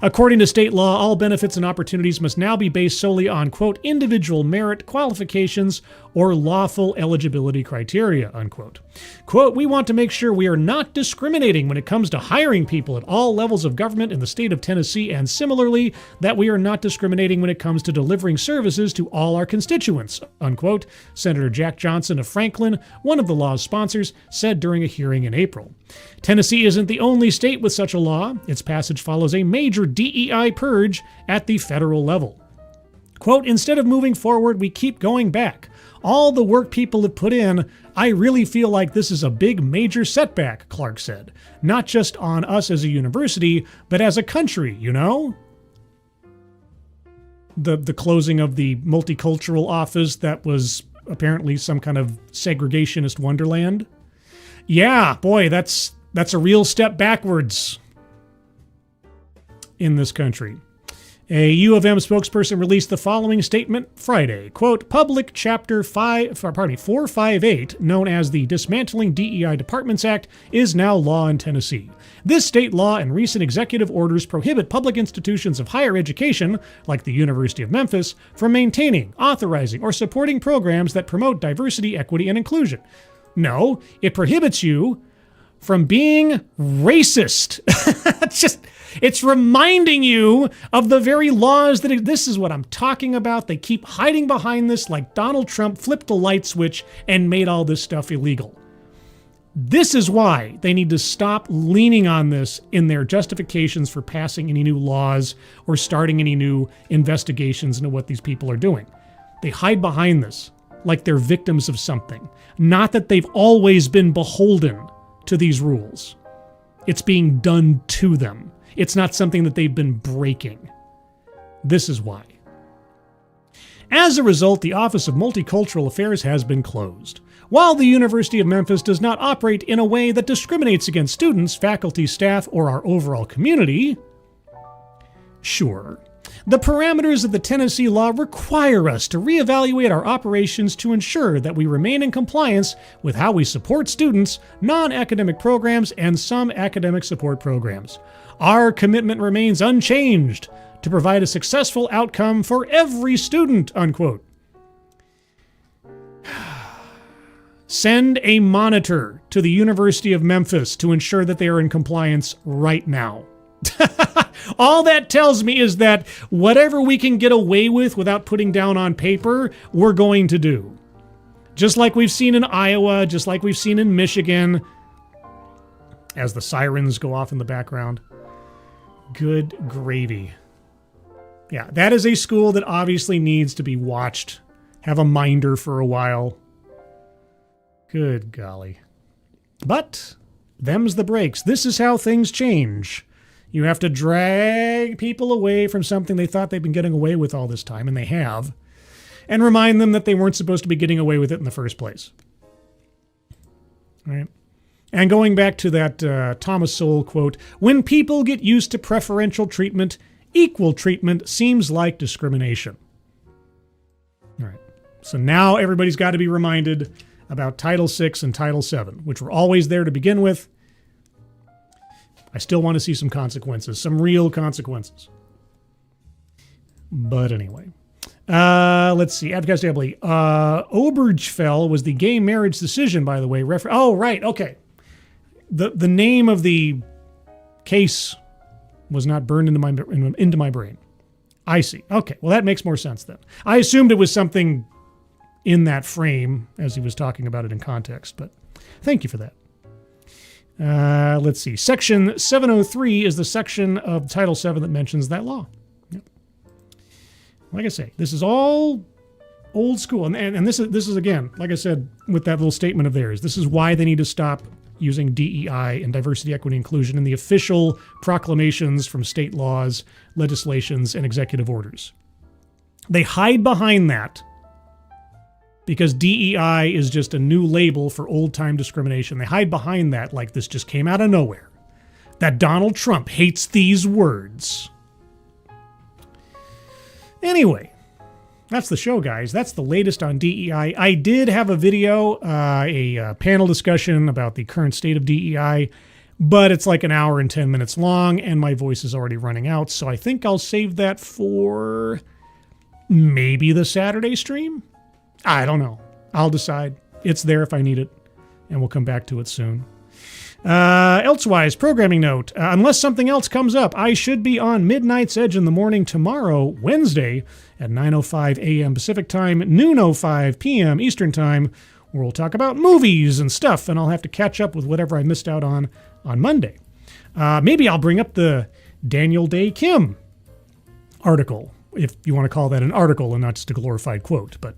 According to state law, all benefits and opportunities must now be based solely on, quote, individual merit, qualifications, or lawful eligibility criteria, unquote. Quote, we want to make sure we are not discriminating when it comes to hiring people at all levels of government in the state of Tennessee, and similarly, that we are not discriminating when it comes to delivering services to all our constituents, unquote, Senator Jack Johnson of Franklin, one of the law's sponsors, said during a hearing in April. Tennessee isn't the only state with such a law. Its passage follows a major DEI purge at the federal level. Quote, instead of moving forward, we keep going back. All the work people have put in, I really feel like this is a big major setback, Clark said. Not just on us as a university, but as a country, you know? the closing of the multicultural office that was apparently some kind of segregationist wonderland. Yeah, boy, that's a real step backwards in this country. A U of M spokesperson released the following statement Friday, quote, Public Chapter 458, known as the Dismantling DEI Departments Act, is now law in Tennessee. This state law and recent executive orders prohibit public institutions of higher education, like the University of Memphis, from maintaining, authorizing, or supporting programs that promote diversity, equity, and inclusion. No, it prohibits you from being racist. It's reminding you of the very laws that this is what I'm talking about. They keep hiding behind this like Donald Trump flipped a light switch and made all this stuff illegal. This is why they need to stop leaning on this in their justifications for passing any new laws or starting any new investigations into what these people are doing. They hide behind this like they're victims of something. Not that they've always been beholden to these rules. It's being done to them. It's not something that they've been breaking. This is why. As a result, the Office of Multicultural Affairs has been closed. While the University of Memphis does not operate in a way that discriminates against students, faculty, staff, or our overall community, sure, the parameters of the Tennessee law require us to reevaluate our operations to ensure that we remain in compliance with how we support students, non-academic programs, and some academic support programs. Our commitment remains unchanged to provide a successful outcome for every student, unquote. Send a monitor to the University of Memphis to ensure that they are in compliance right now. All that tells me is that whatever we can get away with without putting down on paper, we're going to do. Just like we've seen in Iowa, just like we've seen in Michigan, as the sirens go off in the background. Good gravy. Yeah, that is a school that obviously needs to be watched. Have a minder for a while. Good golly. But them's the breaks. This is how things change. You have to drag people away from something they thought they've been getting away with all this time, and they have, and remind them that they weren't supposed to be getting away with it in the first place. All right. And going back to that Thomas Sowell quote, when people get used to preferential treatment, equal treatment seems like discrimination. All right. So now everybody's got to be reminded about Title VI and Title VII, which were always there to begin with. I still want to see some consequences, some real consequences. But anyway. Let's see. Advocacy Assembly. Obergefell was the gay marriage decision, by the way. Oh, right. Okay. The name of the case was not burned into my brain. I see. Okay. Well, that makes more sense then. I assumed it was something in that frame as he was talking about it in context, but thank you for that. Let's see. Section 703 is the section of Title VII that mentions that law. Yep. Like I say, this is all old school. And this is, again, like I said, with that little statement of theirs, this is why they need to stop using DEI and diversity, equity, inclusion in the official proclamations from state laws, legislations, and executive orders. They hide behind that because DEI is just a new label for old-time discrimination. They hide behind that like this just came out of nowhere. That Donald Trump hates these words. Anyway, that's the show, guys. That's the latest on DEI. I did have a video, a panel discussion about the current state of DEI, but it's like an hour and 10 minutes long, and my voice is already running out, so I think I'll save that for maybe the Saturday stream? I don't know. I'll decide. It's there if I need it, and we'll come back to it soon. Elsewise, programming note. Unless something else comes up, I should be on Midnight's Edge in the morning tomorrow, Wednesday, at 9:05 a.m. Pacific Time, noon 05 p.m. Eastern Time, where we'll talk about movies and stuff, and I'll have to catch up with whatever I missed out on Monday. Maybe I'll bring up the Daniel Day Kim article, if you want to call that an article and not just a glorified quote, but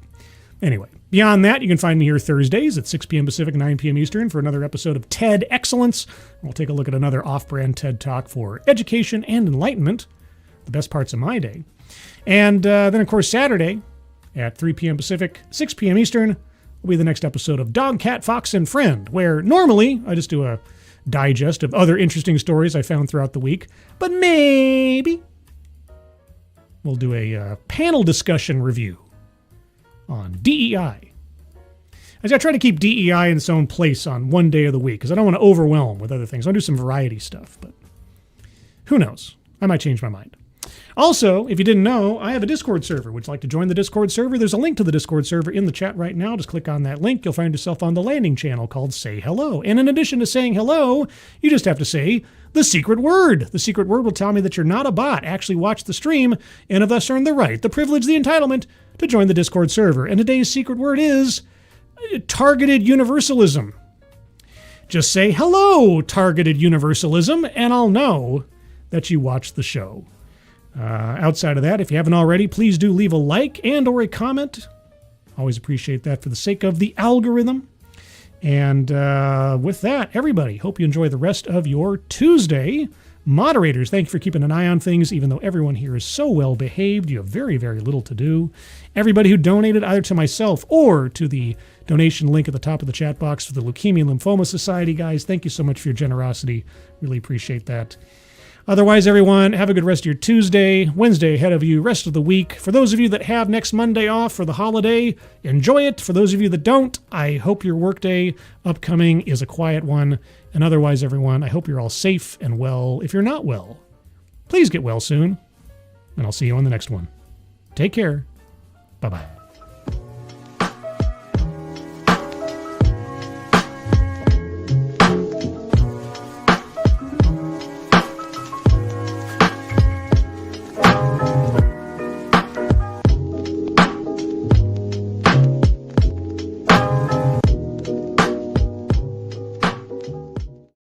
anyway, beyond that, you can find me here Thursdays at 6 p.m. Pacific, 9 p.m. Eastern for another episode of TED Excellence. We'll take a look at another off-brand TED Talk for education and enlightenment, the best parts of my day. And then, of course, Saturday at 3 p.m. Pacific, 6 p.m. Eastern, will be the next episode of Dog, Cat, Fox, and Friend, where normally I just do a digest of other interesting stories I found throughout the week. But maybe we'll do a panel discussion review on D.E.I. As I try to keep D.E.I. in its own place on one day of the week, because I don't want to overwhelm with other things. I'll do some variety stuff, but who knows? I might change my mind. Also, if you didn't know, I have a Discord server. Would you like to join the Discord server? There's a link to the Discord server in the chat right now. Just click on that link. You'll find yourself on the landing channel called Say Hello. And in addition to saying hello, you just have to say the secret word. The secret word will tell me that you're not a bot, actually watch the stream, and have thus earned the right, the privilege, the entitlement to join the Discord server. And today's secret word is targeted universalism. Just say hello, targeted universalism, and I'll know that you watched the show. Outside of that, if you haven't already, please do leave a like and or a comment. Always appreciate that for the sake of the algorithm. And with that, everybody, hope you enjoy the rest of your Tuesday. Moderators, thank you for keeping an eye on things, even though everyone here is so well behaved. You have very, very little to do. Everybody who donated either to myself or to the donation link at the top of the chat box for the Leukemia and Lymphoma Society, guys, thank you so much for your generosity. Really appreciate that. Otherwise, everyone, have a good rest of your Tuesday, Wednesday ahead of you, rest of the week. For those of you that have next Monday off for the holiday, enjoy it. For those of you that don't, I hope your workday upcoming is a quiet one. And otherwise, everyone, I hope you're all safe and well. If you're not well, please get well soon. And I'll see you on the next one. Take care. Bye-bye.